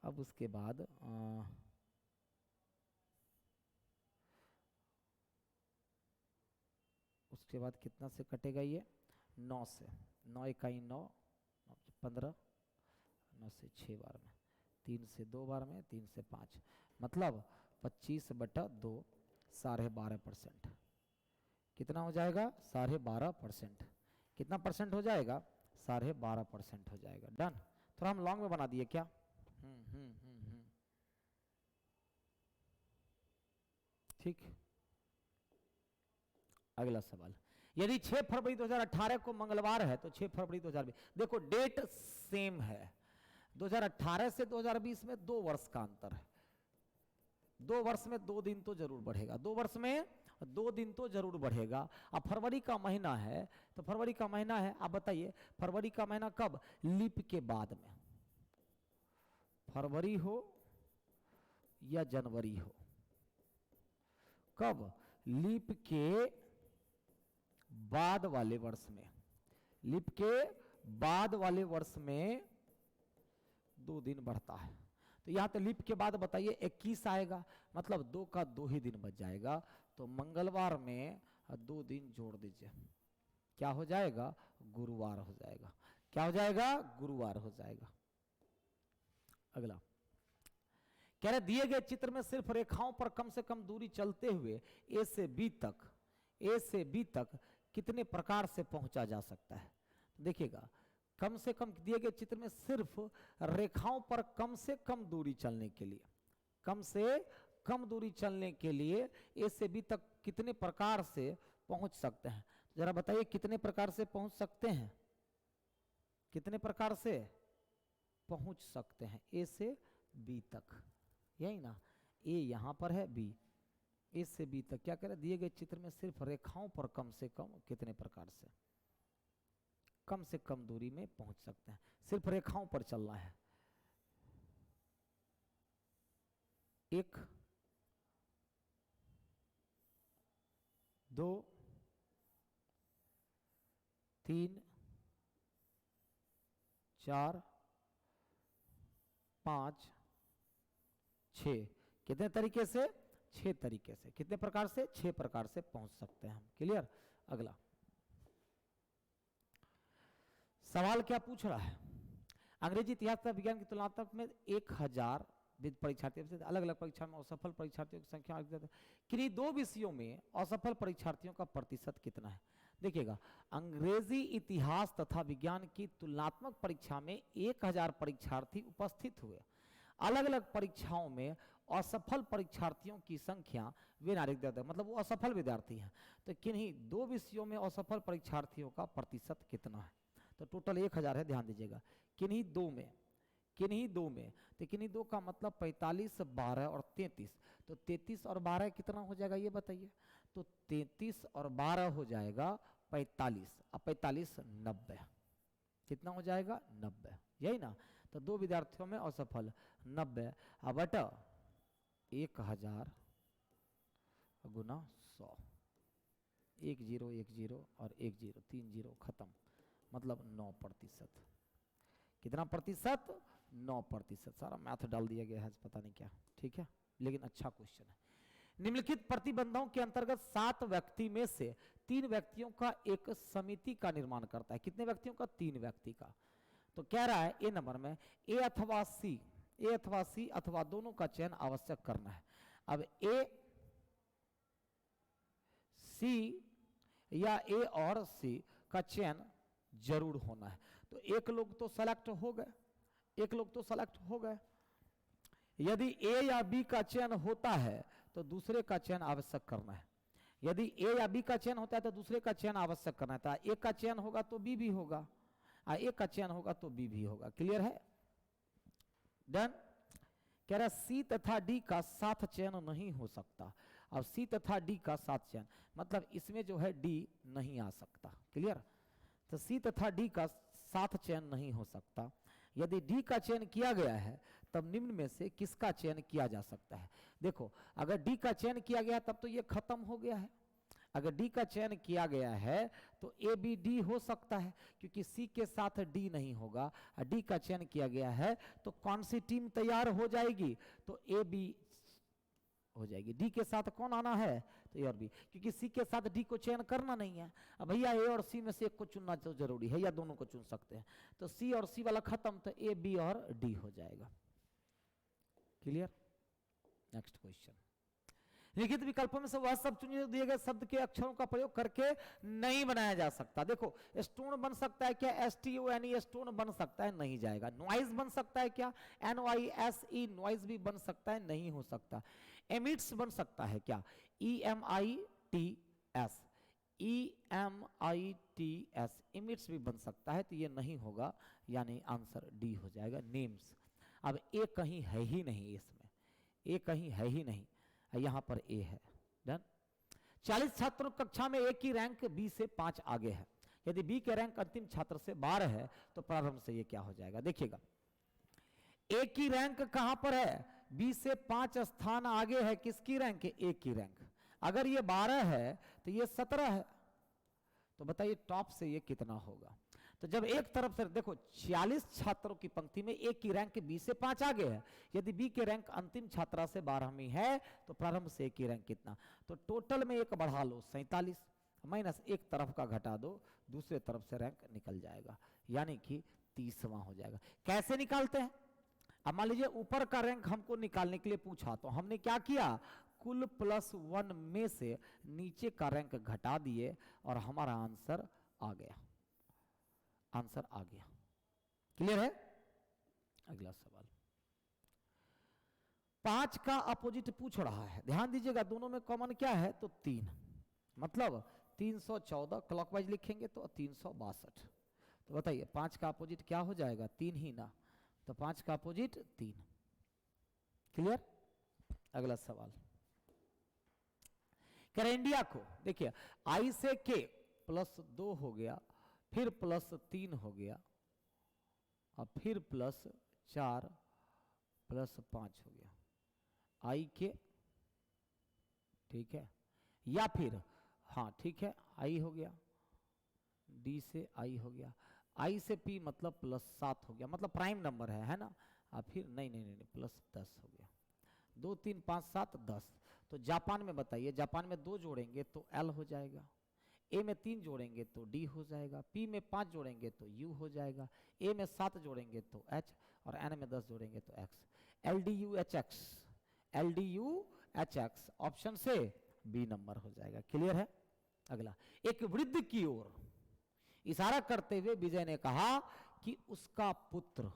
अब उसके बाद कितना से कटेगा ये? 9 से। 9 इकाई 9, 15, 9 से 6 बार में, 3 से 2 बार में, 3 से 5, मतलब 25 बटा 2, 12.5%। कितना हो जाएगा? 12.5%। कितना परसेंट हो जाएगा? 12.5% हो जाएगा। डन। थोड़ा हम लॉन्ग में बना दिए क्या? ठीक। अगला सवाल, यदि 6 फरवरी 2018 को मंगलवार है तो 6 फरवरी 2020, देखो डेट सेम है, 2018 से 2020 में 2 वर्ष का अंतर है। 2 वर्ष में 2 दिन तो जरूर बढ़ेगा, 2 वर्ष में 2 दिन तो जरूर बढ़ेगा। अब फरवरी का महीना है, तो फरवरी का महीना है, आप बताइए फरवरी का महीना कब? लीप के बाद में। फरवरी हो या जनवरी हो, कब? लीप के बाद वाले वर्ष में। लीप के बाद वाले वर्ष में 2 दिन बढ़ता है। तो यहां तो लीप के बाद बताइए 21 आएगा, मतलब 2 का 2 ही दिन बच जाएगा। तो मंगलवार में 2 दिन जोड़ दीजिए, क्या हो जाएगा? गुरुवार हो जाएगा। क्या हो जाएगा? गुरुवार हो जाएगा। अगला कह रहे दिए गए चित्र में सिर्फ रेखाओं पर कम से कम दूरी चलते हुए ए से बी तक कितने प्रकार से पहुंचा जा सकता है? देखिएगा, कम से कम दिए गए चित्र में सिर्फ रेखाओं पर कम से कम दूरी चलने के लिए, कम से कम दूरी चलने के लिए ए से बी तक कितने प्रकार से पहुंच सकते हैं? जरा बताइए कितने प्रकार से पहुंच सकते हैं? कितने प्रकार से पहुंच सकते हैं ए से बी तक? यही ना, ए यहां पर है, बी, ए से बी तक क्या करें? दिए गए चित्र में सिर्फ रेखाओं पर कम से कम कितने प्रकार से कम से कम दूरी में पहुंच सकते हैं? सिर्फ रेखाओं पर चलना है। 1, 2, 3, 4, 5, 6। कितने तरीके से? 6 तरीके से। कितने प्रकार से? 6 प्रकार से पहुंच सकते हैं हम। क्लियर? अगला सवाल क्या पूछ रहा है? अंग्रेजी इतिहास तथा विज्ञान की तुलनात्मक में 1000 परीक्षार्थियों से अलग अलग परीक्षा में असफल परीक्षार्थियों की संख्या, किन्हीं 2 विषयों में असफल परीक्षार्थियों का प्रतिशत कितना है? देखिएगा, अंग्रेजी इतिहास तथा विज्ञान की तुलनात्मक परीक्षा में 1000 परीक्षार्थी उपस्थित हुए। अलग अलग परीक्षाओं में असफल परीक्षार्थियों की संख्या वे नारिक, मतलब वो असफल विद्यार्थी हैं। तो किन्हीं 2 विषयों में असफल परीक्षार्थियों का प्रतिशत कितना है? तो टोटल 1000 है, ध्यान दीजिएगा। किन्हीं दो में, किन्हीं दो में, तो किन्हीं दो का मतलब 45, 12 और 33। तो 33 और 12 कितना हो जाएगा ये बताइए। तो 33 और 12 हो जाएगा 45, अब 45 90, कितना हो जाएगा 90, यही ना। तो दो विद्यार्थियों में असफल 90, अब बटा 1000 गुना 100, 1 0 1 0 और 1 0, 3 0 खत्म, मतलब 9%। कितना प्रतिशत? 9%। सारा मैथ डाल दिया गया है, पता नहीं क्या, ठीक है, लेकिन अच्छा क्वेश्चन है। निम्नलिखित प्रतिबंधों के अंतर्गत 7 व्यक्ति में से 3 व्यक्तियों का एक समिति का निर्माण करता है। कितने व्यक्तियों का? 3 व्यक्ति का। तो कह रहा है ए नंबर में ए अथवा सी अथवा दोनों का चयन आवश्यक करना है। अब ए सी या ए और सी का चयन जरूर होना है। तो एक लोग तो सेलेक्ट हो गए, एक लोग तो सेलेक्ट हो गए। यदि ए या बी का चयन होता है तो दूसरे का चयन आवश्यक करना है। यदि ए या बी का चयन होता है तो दूसरे का चयन आवश्यक करना है। ए का चयन होगा तो बी भी होगा, और ए का चयन होगा तो बी भी होगा। क्लियर है? डन। कह रहा सी तथा डी का साथ चयन नहीं हो सकता। अब सी तथा डी का साथ चयन मतलब इसमें जो है डी नहीं आ सकता। क्लियर? तो सी तथा डी का साथ चयन नहीं हो सकता। यदि डी का चयन किया गया है तब निम्न में से किसका चयन किया जा सकता है? देखो, अगर डी का चयन किया गया तब तो ये खत्म हो गया है। अगर डी का चयन किया गया है तो ए बी डी हो सकता है, क्योंकि सी के साथ डी नहीं होगा। डी का चयन किया गया है तो कौन सी टीम तैयार हो जाएगी? तो ए बी हो जाएगी। डी के साथ कौन आना है? तो ए और बी, क्योंकि सी के साथ डी को चयन करना नहीं है। अब भैया ए और सी में से एक को चुनना तो जरूरी है, या दोनों को चुन सकते हैं। तो सी और सी वाला खत्म, तो ए बी और डी हो जाएगा। क्लियर? Next question. लिखित विकल्पों में से वह सब चुनिए दिए गए शब्द के अक्षरों का प्रयोग करके नहीं बनाया जा सकता। देखो, स्टोन बन सकता है क्या? STONE स्टोन बन सकता है, नहीं जाएगा। नॉइज बन सकता है क्या? NOISE नॉइज भी बन सकता है, नहीं हो सकता। एमिट्स बन सकता है क्या? EMITS इमिट्स भी बन सकता है, तो ये नहीं होगा, यानी आंसर डी हो जाएगा। नेम्स, अब ए कहीं है ही नहीं, इसमें ए कहीं है ही नहीं, यहां पर ए है। डन। 40 छात्रों कक्षा में ए की रैंक बी से 5 आगे है। यदि बी के रैंक अंतिम छात्र से 12 है तो प्रारंभ से ये क्या हो जाएगा? देखिएगा, ए की रैंक कहां पर है? बी से 5 स्थान आगे है। किसकी रैंक? ए की रैंक। अगर ये 12 है तो ये 17 है, तो बताइए टॉप से ये कितना होगा? तो जब एक तरफ से देखो 40 छात्रों की पंक्ति में ए की रैंक बी से 5 आगे है, यदि बी के रैंक अंतिम छात्रा से 12वीं है तो प्रारंभ से ए की रैंक कितना? तो टोटल में एक बढ़ा लो 47 माइनस एक तरफ का घटा दो, दूसरे तरफ से रैंक निकल जाएगा, यानी कि 30वां हो जाएगा। कैसे निकालते हैं? अब मान लीजिए ऊपर का रैंक हमको निकालने के लिए पूछा, तो हमने क्या किया? कुल +1 में से नीचे का रैंक घटा दिए और हमारा आंसर आ गया, आंसर आ गया। क्लियर है? अगला सवाल, 5 का अपोजिट पूछ रहा है। ध्यान दीजिएगा, दोनों में कॉमन क्या है? तो 3, मतलब 314 क्लॉकवाइज लिखेंगे तो 362। तो बताइए 5 का अपोजिट क्या हो जाएगा? 3 ही ना, तो 5 का अपोजिट 3। क्लियर? अगला सवाल, इंडिया को देखिए आई से के +2 हो गया, फिर +3 हो गया, और फिर +4 +5 हो गया। आई के, ठीक है, या फिर हाँ ठीक है आई हो गया, डी से आई हो गया, आई से पी मतलब +7 हो गया, मतलब प्राइम नंबर है ना। और फिर नहीं नहीं नहीं +10 हो गया। 2 3 5 7 10। तो जापान में बताइए, जापान में 2 जोड़ेंगे तो एल हो जाएगा, ए में 3 जोड़ेंगे तो डी हो जाएगा, पी में 5 जोड़ेंगे तो यू हो जाएगा, ए में 7 जोड़ेंगे तो एच, और एन में 10 जोड़ेंगे तो एक्स। LDUHX ऑप्शन से बी नंबर हो जाएगा। क्लियर है? अगला, एक वृद्ध की ओर इशारा करते हुए विजय ने कहा कि उसका पुत्र,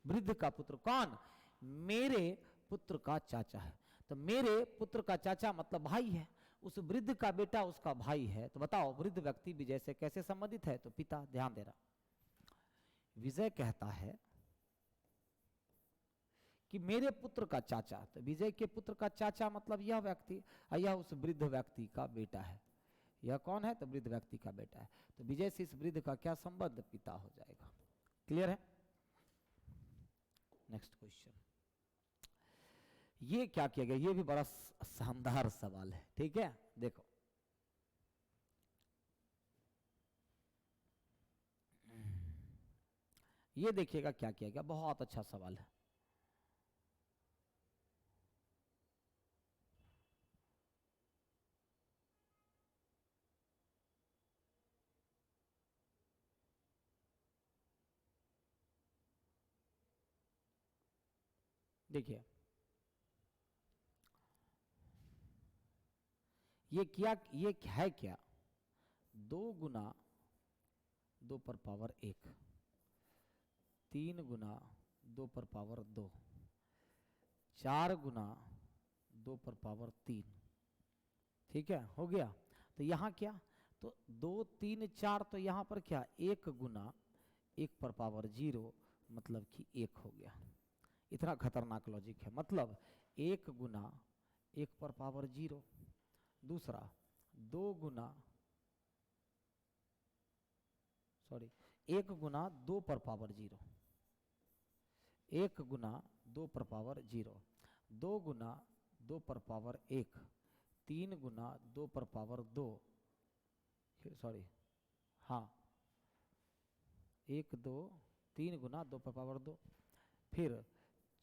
वृद्ध का पुत्र कौन? मेरे पुत्र का चाचा है। तो मेरे पुत्र का चाचा मतलब भाई है, उस वृद्ध का बेटा उसका भाई है। तो बताओ वृद्ध व्यक्ति विजय से कैसे संबंधित है? तो पिता। ध्यान देना, विजय कहता है कि मेरे पुत्र का चाचा, तो विजय के पुत्र का चाचा मतलब यह व्यक्ति, यह उस वृद्ध व्यक्ति का बेटा है। यह कौन है? तो वृद्ध व्यक्ति का बेटा है। तो विजय से इस वृद्ध का क्या संबंध? पिता हो जाएगा। क्लियर है? नेक्स्ट क्वेश्चन, ये क्या किया गया? ये भी बड़ा शानदार सवाल है, ठीक है, देखो। ये देखिएगा क्या किया गया, बहुत अच्छा सवाल है। देखिए ये क्या, ये है क्या? 2 गुना 2 पर पावर 1, 3 गुना 2 पर पावर 2, 4 गुना 2 पर पावर 3, ठीक है, हो गया। तो यहाँ क्या? तो 2 3 4, तो यहाँ पर क्या? 1 गुना 1 पर पावर 0, मतलब कि 1 हो गया। इतना खतरनाक लॉजिक है। मतलब 1 गुना 1 पर पावर 0, दूसरा 2 गुना 1 गुना 2 पर पावर 0, 1 गुना 2 पर पावर 0, 2 गुना 2 पर पावर 1, 3 गुना 2 पर पावर 2, हाँ 1 2 3 गुना 2 पर पावर 2, फिर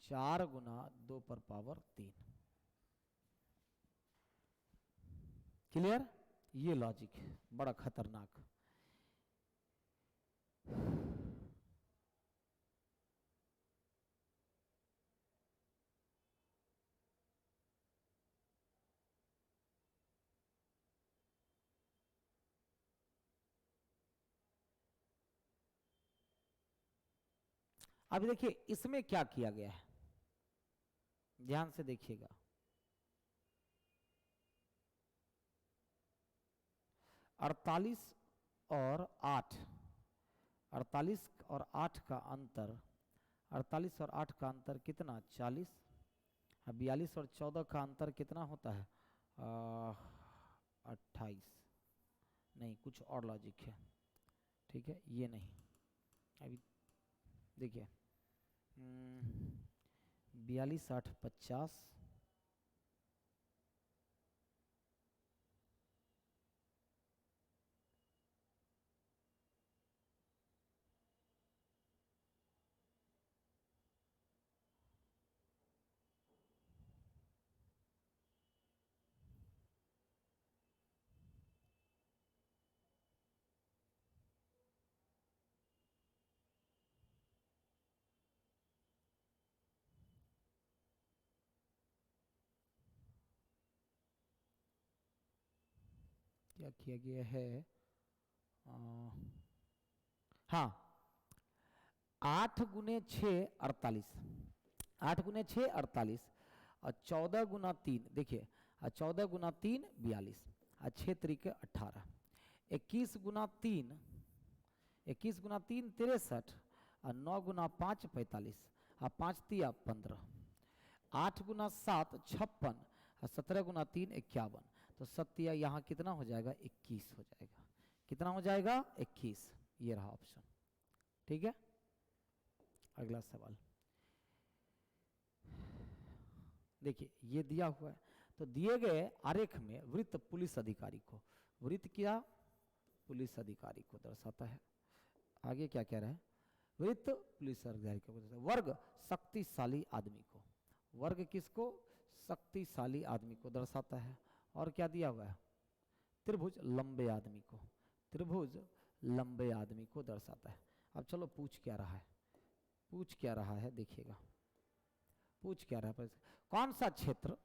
4 गुना 2 पर पावर 3। क्लियर? ये लॉजिक है बड़ा खतरनाक। अब देखिए इसमें क्या किया गया है, ध्यान से देखिएगा। अड़तालीस और 8, 48 और 8 का अंतर, 48 और 8 का अंतर कितना? 40। 42 और 14 का अंतर कितना होता है? 28। नहीं, कुछ और लॉजिक है, ठीक है, ये नहीं। अभी देखिए 42 8 50, क्या किया गया है? हाँ 8 गुने 6 48, 8 गुने 6 48, और 14 गुना 3, देखिए 14 गुना 3 42, और 6 तरीके 18, 21 गुना 3 63, और 9 गुना 5 45, और 5 तिया 15, 8 गुना 7 56, और 17 गुना 3 51, तो सत्या यहाँ कितना हो जाएगा? 21 हो जाएगा। कितना हो जाएगा? 21। ये रहा ऑप्शन, ठीक है। अगला सवाल देखिए, ये दिया हुआ है, तो दिए गए आरेख में वृत्त पुलिस अधिकारी को, वृत्त क्या? पुलिस अधिकारी को दर्शाता है। आगे क्या कह रहा है? वृत्त पुलिस अधिकारी को दर्शाता है। वर्ग शक्तिशाली आदमी को, वर्ग किसको? शक्तिशाली आदमी को दर्शाता है। और क्या दिया हुआ है? त्रिभुज लंबे आदमी को, त्रिभुज लंबे आदमी को दर्शाता है। अब चलो पूछ क्या रहा है, पूछ क्या रहा है देखिएगा, पूछ क्या रहा है? कौन सा क्षेत्र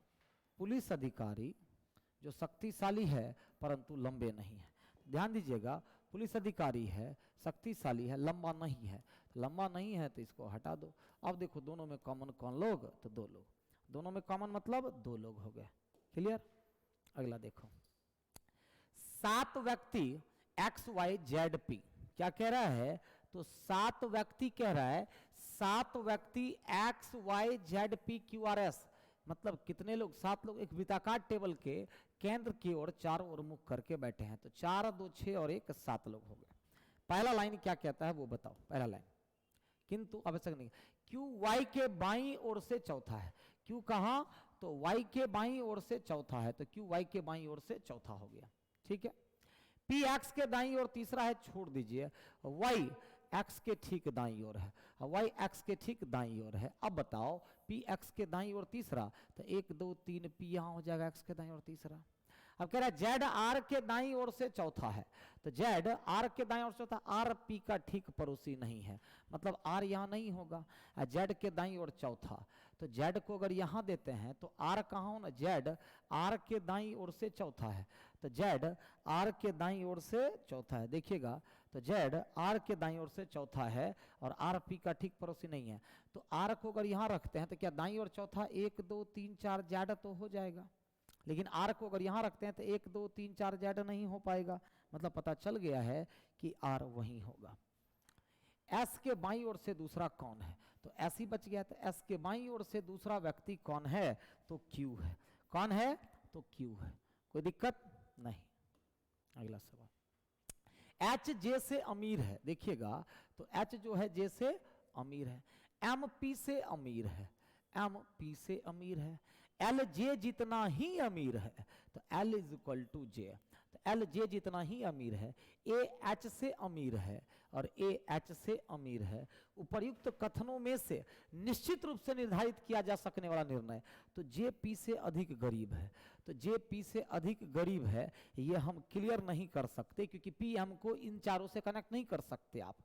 पुलिस अधिकारी जो शक्तिशाली है परंतु लंबे नहीं है? ध्यान दीजिएगा, पुलिस अधिकारी है, शक्तिशाली है, लंबा नहीं है। लंबा नहीं है तो इसको हटा दो। अब देखो दोनों में कॉमन कौन लोग? तो 2 लोग, दोनों में कॉमन मतलब 2 लोग हो गए। क्लियर? अगला देखो, 7 व्यक्ति XYZP, क्या कह रहा है? तो 7 व्यक्ति कह रहा है, 7 व्यक्ति X Y Z P Q R S, मतलब कितने लोग, 7 लोग एक वृत्ताकार टेबल के केंद्र की ओर चारों ओर मुख करके बैठे हैं। तो 4 2 6 और 1 7 लोग हो गए। पहला लाइन क्या कहता है वो बताओ, पहला लाइन। किंतु आवश्यक नहीं, क्यू वाई के बाईं ओर से चौथा है। क्यू कहां, तो वाई के बाईं ओर से चौथा है, तो क्यू वाई के बाईं ओर से चौथा हो गया, ठीक है। पी एक्स के दाईं ओर तीसरा है, छोड़ दीजिए, वाई एक्स के ठीक दाईं ओर है, वाई एक्स के ठीक दाईं ओर है। अब बताओ पी एक्स के दाईं ओर तीसरा, तो 1 2 3 पी यहां हो जाएगा एक्स के दाईं ओर तीसरा। अब कह रहा है जेड आर के दाईं ओर से चौथा है, तो जेड आर के दाईं ओर से चौथा, आर पी का ठीक पड़ोसी नहीं है, मतलब आर यहां नहीं होगा। जेड के दाईं ओर चौथा, तो जेड को अगर यहां देते हैं तो आर कहां हो ना, जेड आर के दाईं ओर से चौथा है, तो जेड आर के दाईं ओर से चौथा है। देखिएगा, तो जेड आर के दाईं ओर से चौथा है और आर पी का ठीक पड़ोसी नहीं है। तो आर को अगर यहां रखते हैं तो क्या दाईं ओर चौथा 1 2 3 4 जेड तो हो जाएगा, लेकिन आर को अगर यहां रखते हैं तो 1 2 3 4 जेड नहीं हो पाएगा। मतलब पता चल गया है कि आर वहीं होगा। एस के बाईं ओर से दूसरा कौन है, तो एस ही बच गया। तो एस के बाईं ओर से दूसरा व्यक्ति कौन है, तो क्यू है। कौन है, तो क्यू है, कोई दिक्कत नहीं। अगला सवाल, एच जे से अमीर है। देखिएगा, तो एच जो है जे से अमीर है, एम पी से अमीर है, एम पी से अमीर है, एल जे जितना ही अमीर है, तो एल इज इक्वल टू जे, तो एल जे जितना ही अमीर है। ए एच से अमीर है और ए एच से अमीर है। उपर्युक्त कथनों में से निश्चित रूप से निर्धारित किया जा सकने वाला निर्णय, तो जे पी से अधिक गरीब है, तो जे पी से अधिक गरीब है, ये हम क्लियर नहीं कर सकते क्योंकि पी एम को इन चारों से कनेक्ट नहीं कर सकते आप।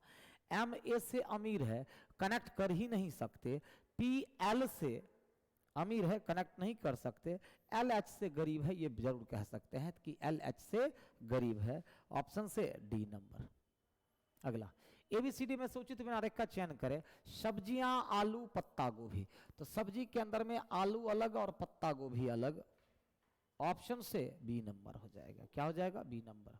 एम ए से अमीर है, कनेक्ट कर ही नहीं सकते। पी एल से अमीर है, कनेक्ट नहीं कर सकते। एल एच से गरीब है, ये जरूर कह सकते हैं कि एल एच से गरीब है। ऑप्शन से डी नंबर। अगला, एबीसीडी में से उचित आरेख का चयन करें। सब्जियां, आलू, पत्ता गोभी, तो सब्जी के अंदर में आलू अलग और पत्ता गोभी अलग। ऑप्शन से बी नंबर हो जाएगा। क्या हो जाएगा, बी नंबर।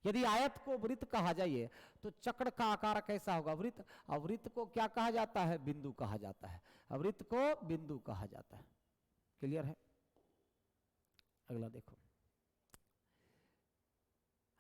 यदि आयत को वृत्त कहा जाए तो चक्र का आकार कैसा होगा, वृत्त। और वृत्त को क्या कहा जाता है, बिंदु कहा जाता है। वृत्त को बिंदु कहा जाता है। क्लियर है। अगला देखो,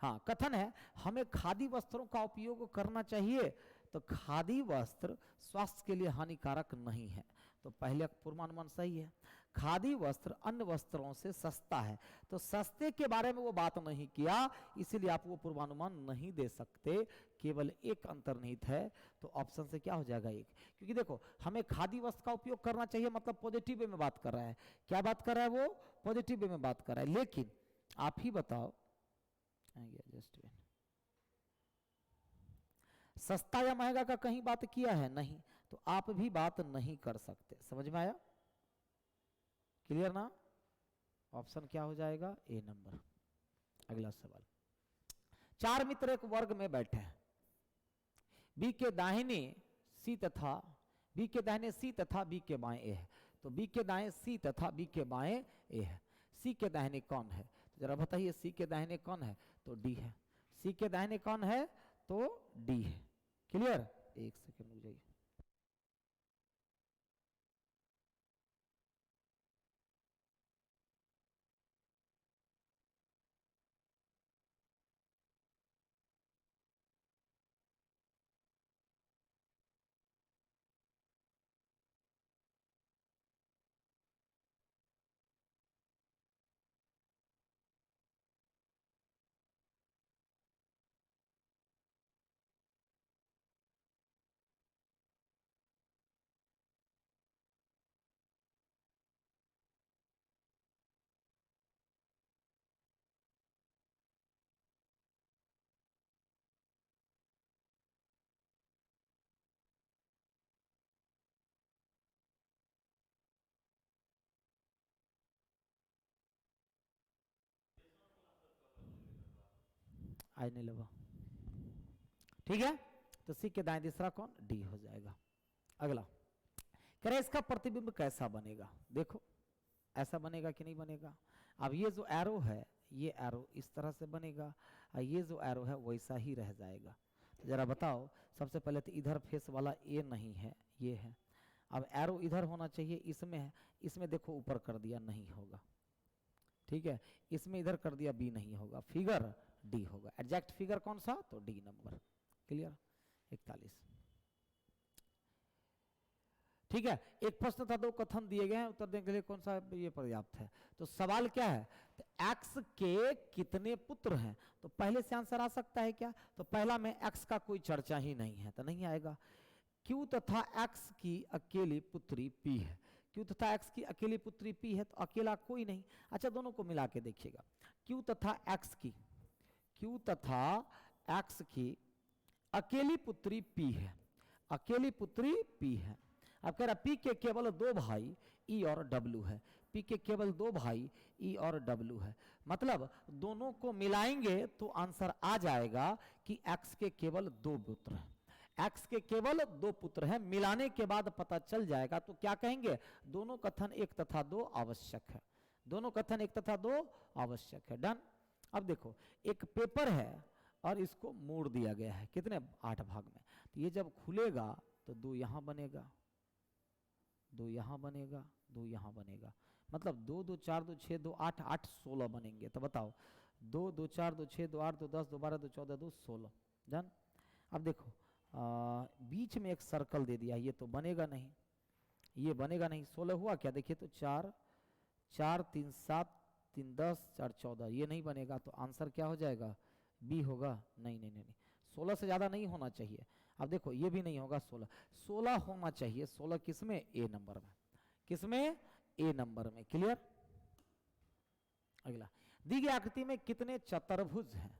हाँ, कथन है हमें खादी वस्त्रों का उपयोग करना चाहिए, तो खादी वस्त्र स्वास्थ्य के लिए हानिकारक नहीं है, तो पहले पूर्वानुमान सही है। खादी वस्त्र अन्य वस्त्रों से सस्ता है, तो सस्ते के बारे में वो बात नहीं किया, इसीलिए आप वो पूर्वानुमान नहीं दे सकते। केवल एक अंतर्निहित है, तो ऑप्शन से क्या हो जाएगा, एक। क्योंकि देखो, हमें खादी वस्त्र का उपयोग करना चाहिए, मतलब पॉजिटिव वे में बात कर रहा है। क्या बात कर रहा है वो, पॉजिटिव वे में बात कर रहा है। लेकिन आप ही बताओ, जस्ट सस्ता या महंगा का कहीं बात किया है, नहीं, तो आप भी बात नहीं कर सकते। समझ में आया, क्लियर ना। ऑप्शन क्या हो जाएगा, ए नंबर। अगला सवाल, 4 मित्र एक वर्ग में बैठे हैं। बी के दाहिने सी तथा बी के दाहिने सी तथा बी के बाएं ए है, तो बी के दाएं सी तथा बी के बाएं ए है। सी के दाहिने कौन है, तो जरा बताइए, सी के दाहिने कौन है, तो डी है। सी के दाहिने कौन है, तो डी है। क्लियर। एक सेकंड रुक जाइए। आई नहीं लगा, ठीक है। तो सी के दाएं तीसरा कौन, डी हो जाएगा। अगला, कह रहे इसका प्रतिबिंब कैसा बनेगा। देखो, ऐसा बनेगा कि नहीं बनेगा। अब ये जो एरो है, ये एरो इस तरह से बनेगा, और ये जो एरो है वैसा ही रह जाएगा। जरा बताओ, सबसे पहले तो इधर फेस वाला ए नहीं है, ये है। अब एरो इधर होना चाहिए, इसमें है, इसमें देखो ऊपर कर दिया, नहीं होगा। ठीक है, इसमें इधर कर दिया, बी नहीं होगा, फिगर डी होगा। एग्जैक्ट फिगर कौन सा, तो डी नंबर। क्लियर। 41। ठीक है, एक प्रश्न था, 2 कथन दिए गए हैं, उत्तर देने के लिए कौन सा ये पर्याप्त है। तो सवाल क्या है, तो एक्स के कितने पुत्र हैं, तो पहले से आंसर आ सकता है क्या, तो पहला में एक्स का कोई चर्चा ही नहीं है, तो नहीं आएगा। क्यू तथा एक्स की अकेली पुत्री पी है, क्यू तथा एक्स की अकेली पुत्री पी है, तो अकेला कोई नहीं। अच्छा, दोनों को मिला के देखिएगा, क्यू तथा एक्स की, क्यू तथा एक्स की अकेली पुत्री पी है, अकेली पुत्री पी है। अब कह रहा पी के केवल 2 भाई ई और डब्लू है, पी के केवल 2 भाई ई और डब्लू है, मतलब दोनों को मिलाएंगे तो आंसर आ जाएगा कि एक्स के केवल 2 पुत्र हैं, एक्स के केवल 2 पुत्र हैं, मिलाने के बाद पता चल जाएगा। तो क्या कहेंगे, दोनों कथन 1 तथा 2 आवश्यक है, दोनों कथन 1 तथा 2 आवश्यक है। डन। अब देखो, एक पेपर है और इसको मोड़ दिया गया है, कितने, 8 भाग में, तो ये जब खुलेगा तो 2 यहां बनेगा, 2 यहां बनेगा, 2 यहां बनेगा, मतलब 2 2 4 2 6 2 8 8 16 बनेंगे। तो बताओ, 2 2 4 2 6 2 8 2 10 2 12 2 14 2 16। डन। अब देखो, बीच में एक सर्कल दे दिया, ये तो बनेगा नहीं, ये बनेगा नहीं। 16 हुआ क्या, देखिए तो 4 4 3 7 3 10 4 14, ये नहीं बनेगा, तो आंसर क्या हो जाएगा, बी होगा। नहीं नहीं नहीं नहीं, 16 से ज़्यादा नहीं होना चाहिए। अब देखो, ये भी नहीं होगा, 16 16 होना चाहिए, 16 किसमें, ए नंबर में, किसमें, ए नंबर में। क्लियर। अगला, दी गई आकृति में कितने चतुर्भुज हैं,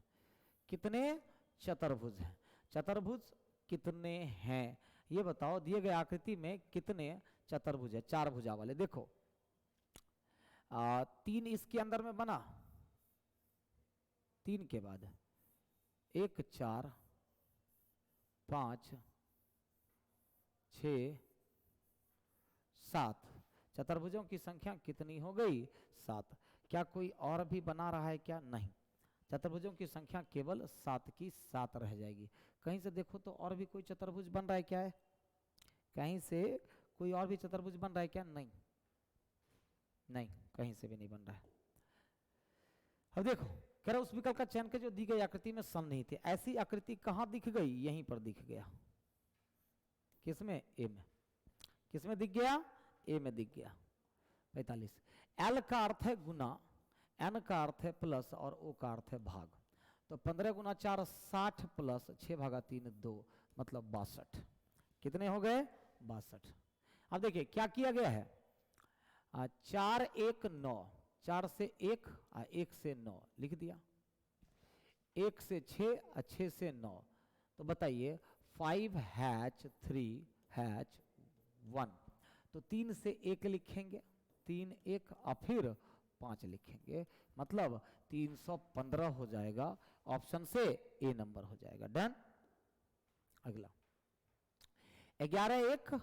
कितने चतुर्भुज हैं, चतुर्भुज कितने हैं, ये बताओ। दिए गए आकृति में कितने चतुर्भुज है, 4 भुजा वाले। देखो, 3 इसके अंदर में बना, 3 के बाद 1 4 5 6 7, चतुर्भुजों की संख्या कितनी हो गई, 7। क्या कोई और भी बना रहा है क्या, नहीं, चतुर्भुजों की संख्या केवल 7 की 7 रह जाएगी। कहीं से देखो तो और भी कोई चतुर्भुज बन रहा है क्या, है कहीं से कोई और भी चतुर्भुज बन रहा है क्या, नहीं नहीं, कहीं से भी नहीं बन रहा है। अब देखो, कह रहा उस विकल्प का चयन के जो दी गई आकृति में सन्निहित है, ऐसी आकृति कहां दिख गई, यहीं पर दिख गया, किसमें, ए में, किसमें दिख गया, ए में दिख गया। 45, एल का अर्थ है गुना, एन का अर्थ है प्लस और ओ का अर्थ है भाग, तो 15 गुना 4 60 प्लस 6 भागा 3 2, मतलब 62। कितने हो गए, 62। अब देखिए क्या किया गया है, 4 1 9, 4 से 1 और 1 से 9 लिख दिया, 1 से 6 और 6 से 9, तो बताइए 5 हैच 3 हैच 1, तो 3 से 1 लिखेंगे, 3 1 और फिर 5 लिखेंगे, मतलब 315 हो जाएगा, ऑप्शन से ए नंबर हो जाएगा। डन। अगला, 11 1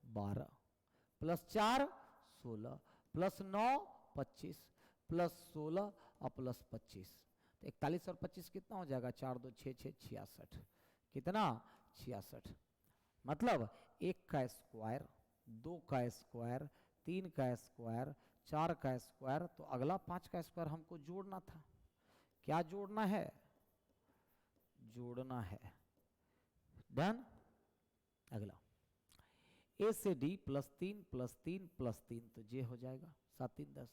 12 प्लस 4 16 प्लस 9 25 प्लस 16 और प्लस 25, तो 41 और 25 कितना हो जाएगा, 4 2 6 6 66, कितना, 66, मतलब 1 का स्क्वायर, 2 का स्क्वायर, 3 का स्क्वायर, 4 का स्क्वायर, तो अगला 5 का स्क्वायर हमको जोड़ना था। क्या जोड़ना है, जोड़ना है। डन। अगला, ए से डी प्लस 3 प्लस 3 प्लस 3, तो जे हो जाएगा, 7 3 10,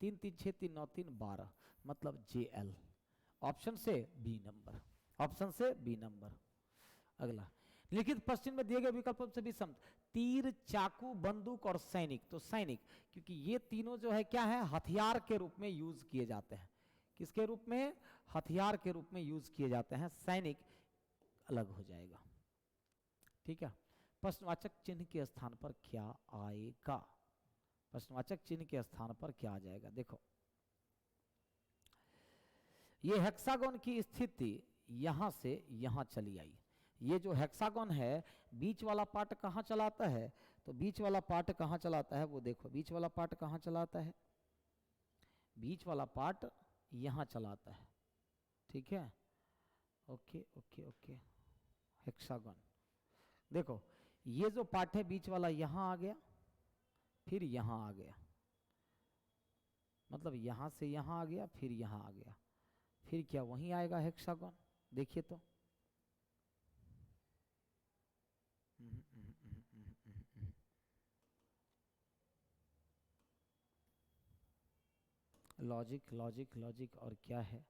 3 3 6 3 9 3 12, मतलब जे एल, ऑप्शन से बी नंबर, ऑप्शन से बी नंबर। अगला, लिखित प्रश्न में दिए गए विकल्पों से भी सम, तीर चाकू बंदूक और सैनिक, तो सैनिक, क्योंकि ये तीनों जो है क्या है, हथियार के रूप में यूज किए जाते हैं, किसके रूप में, हथियार के रूप में यूज किए जाते हैं, सैनिक अलग हो जाएगा। ठीक है, प्रश्नवाचक चिन्ह के स्थान पर क्या आएगा, प्रश्नवाचक चिन्ह के स्थान पर क्या आ जाएगा, देखो ये हेक्सागोन की स्थिति यहां से यहां चली आई, ये जो हेक्सागोन है बीच वाला पार्ट कहाँ चलाता है, तो बीच वाला पार्ट कहाँ चलाता है, वो देखो बीच वाला पार्ट कहाँ चलाता है, बीच वाला पार्ट यहाँ चलाता है। ठीक है, ओके ओके ओके, हेक्सागन। देखो ये जो पार्ट है बीच वाला यहां आ गया, फिर यहां आ गया, मतलब यहां से यहां आ गया, फिर यहां आ गया, फिर क्या वहीं आएगा हेक्सागन। देखिए तो लॉजिक लॉजिक लॉजिक और क्या है।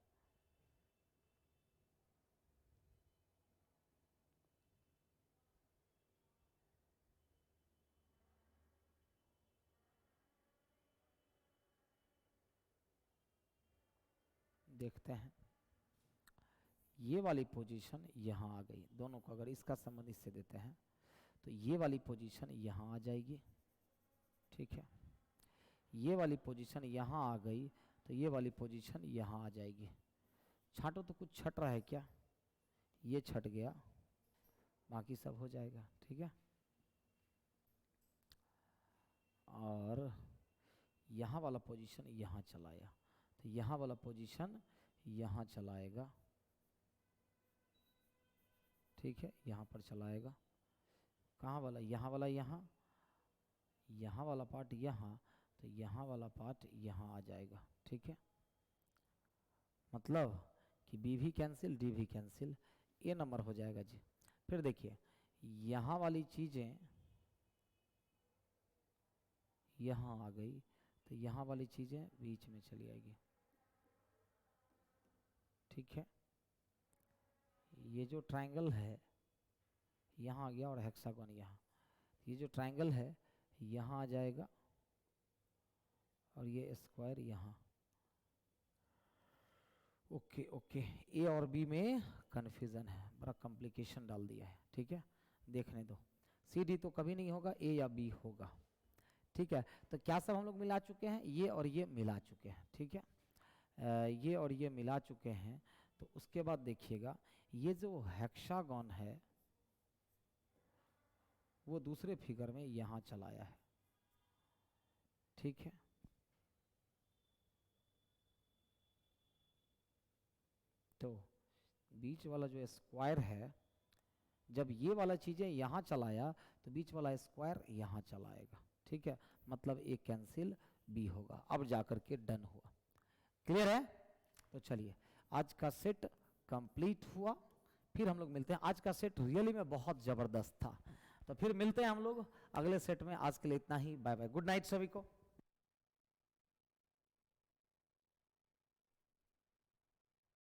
देखते हैं, ये वाली पोजीशन यहाँ आ गई, दोनों को अगर इसका संबंध इससे देते हैं तो ये वाली पोजीशन यहाँ आ जाएगी, ठीक है। ये वाली पोजीशन यहाँ आ गई तो ये वाली पोजीशन यहाँ आ जाएगी। छांटो तो कुछ छट रहा है क्या, ये छट गया, बाकी सब हो जाएगा, ठीक है। और यहाँ वाला पोजीशन यहाँ चलाया तो यहाँ वाला पोजीशन यहाँ चलाएगा, ठीक है, यहाँ पर चलाएगा। कहाँ वाला, यहाँ वाला, यहाँ, यहाँ वाला पार्ट यहाँ, तो यहाँ वाला पार्ट यहाँ आ जाएगा, ठीक है। मतलब कि बी भी कैंसिल, डी भी कैंसिल, ए नंबर हो जाएगा जी। फिर देखिए यहाँ वाली चीज़ें यहाँ आ गई तो यहाँ वाली चीज़ें बीच में चली आएगी, ठीक है। ये जो ट्रायंगल है यहाँ आ गया और हेक्सागन यहाँ, ये जो ट्रायंगल है यहाँ आ जाएगा और ये स्क्वायर यहाँ। ओके ओके, ए और बी में कन्फ्यूज़न है, बड़ा कॉम्प्लिकेशन डाल दिया है, ठीक है। देखने दो, सी डी तो कभी नहीं होगा, ए या बी होगा, ठीक है। तो क्या सब हम लोग मिला चुके हैं, ये और ये मिला चुके हैं, ठीक है। ये और ये मिला चुके हैं। तो उसके बाद देखिएगा ये जो हेक्सागन है वो दूसरे फिगर में यहाँ चलाया है, ठीक है। तो बीच वाला जो स्क्वायर है, जब ये वाला चीज़ें यहाँ चलाया तो बीच वाला स्क्वायर यहाँ चलाएगा, ठीक है। मतलब ए कैंसिल, बी होगा। अब जाकर के डन हुआ, क्लियर है। तो चलिए आज का सेट कंप्लीट हुआ, फिर हम लोग मिलते हैं। आज का सेट रियली में बहुत ज़बरदस्त था, तो फिर मिलते हैं हम लोग अगले सेट में। आज के लिए इतना ही, बाय बाय, गुड नाइट सभी को।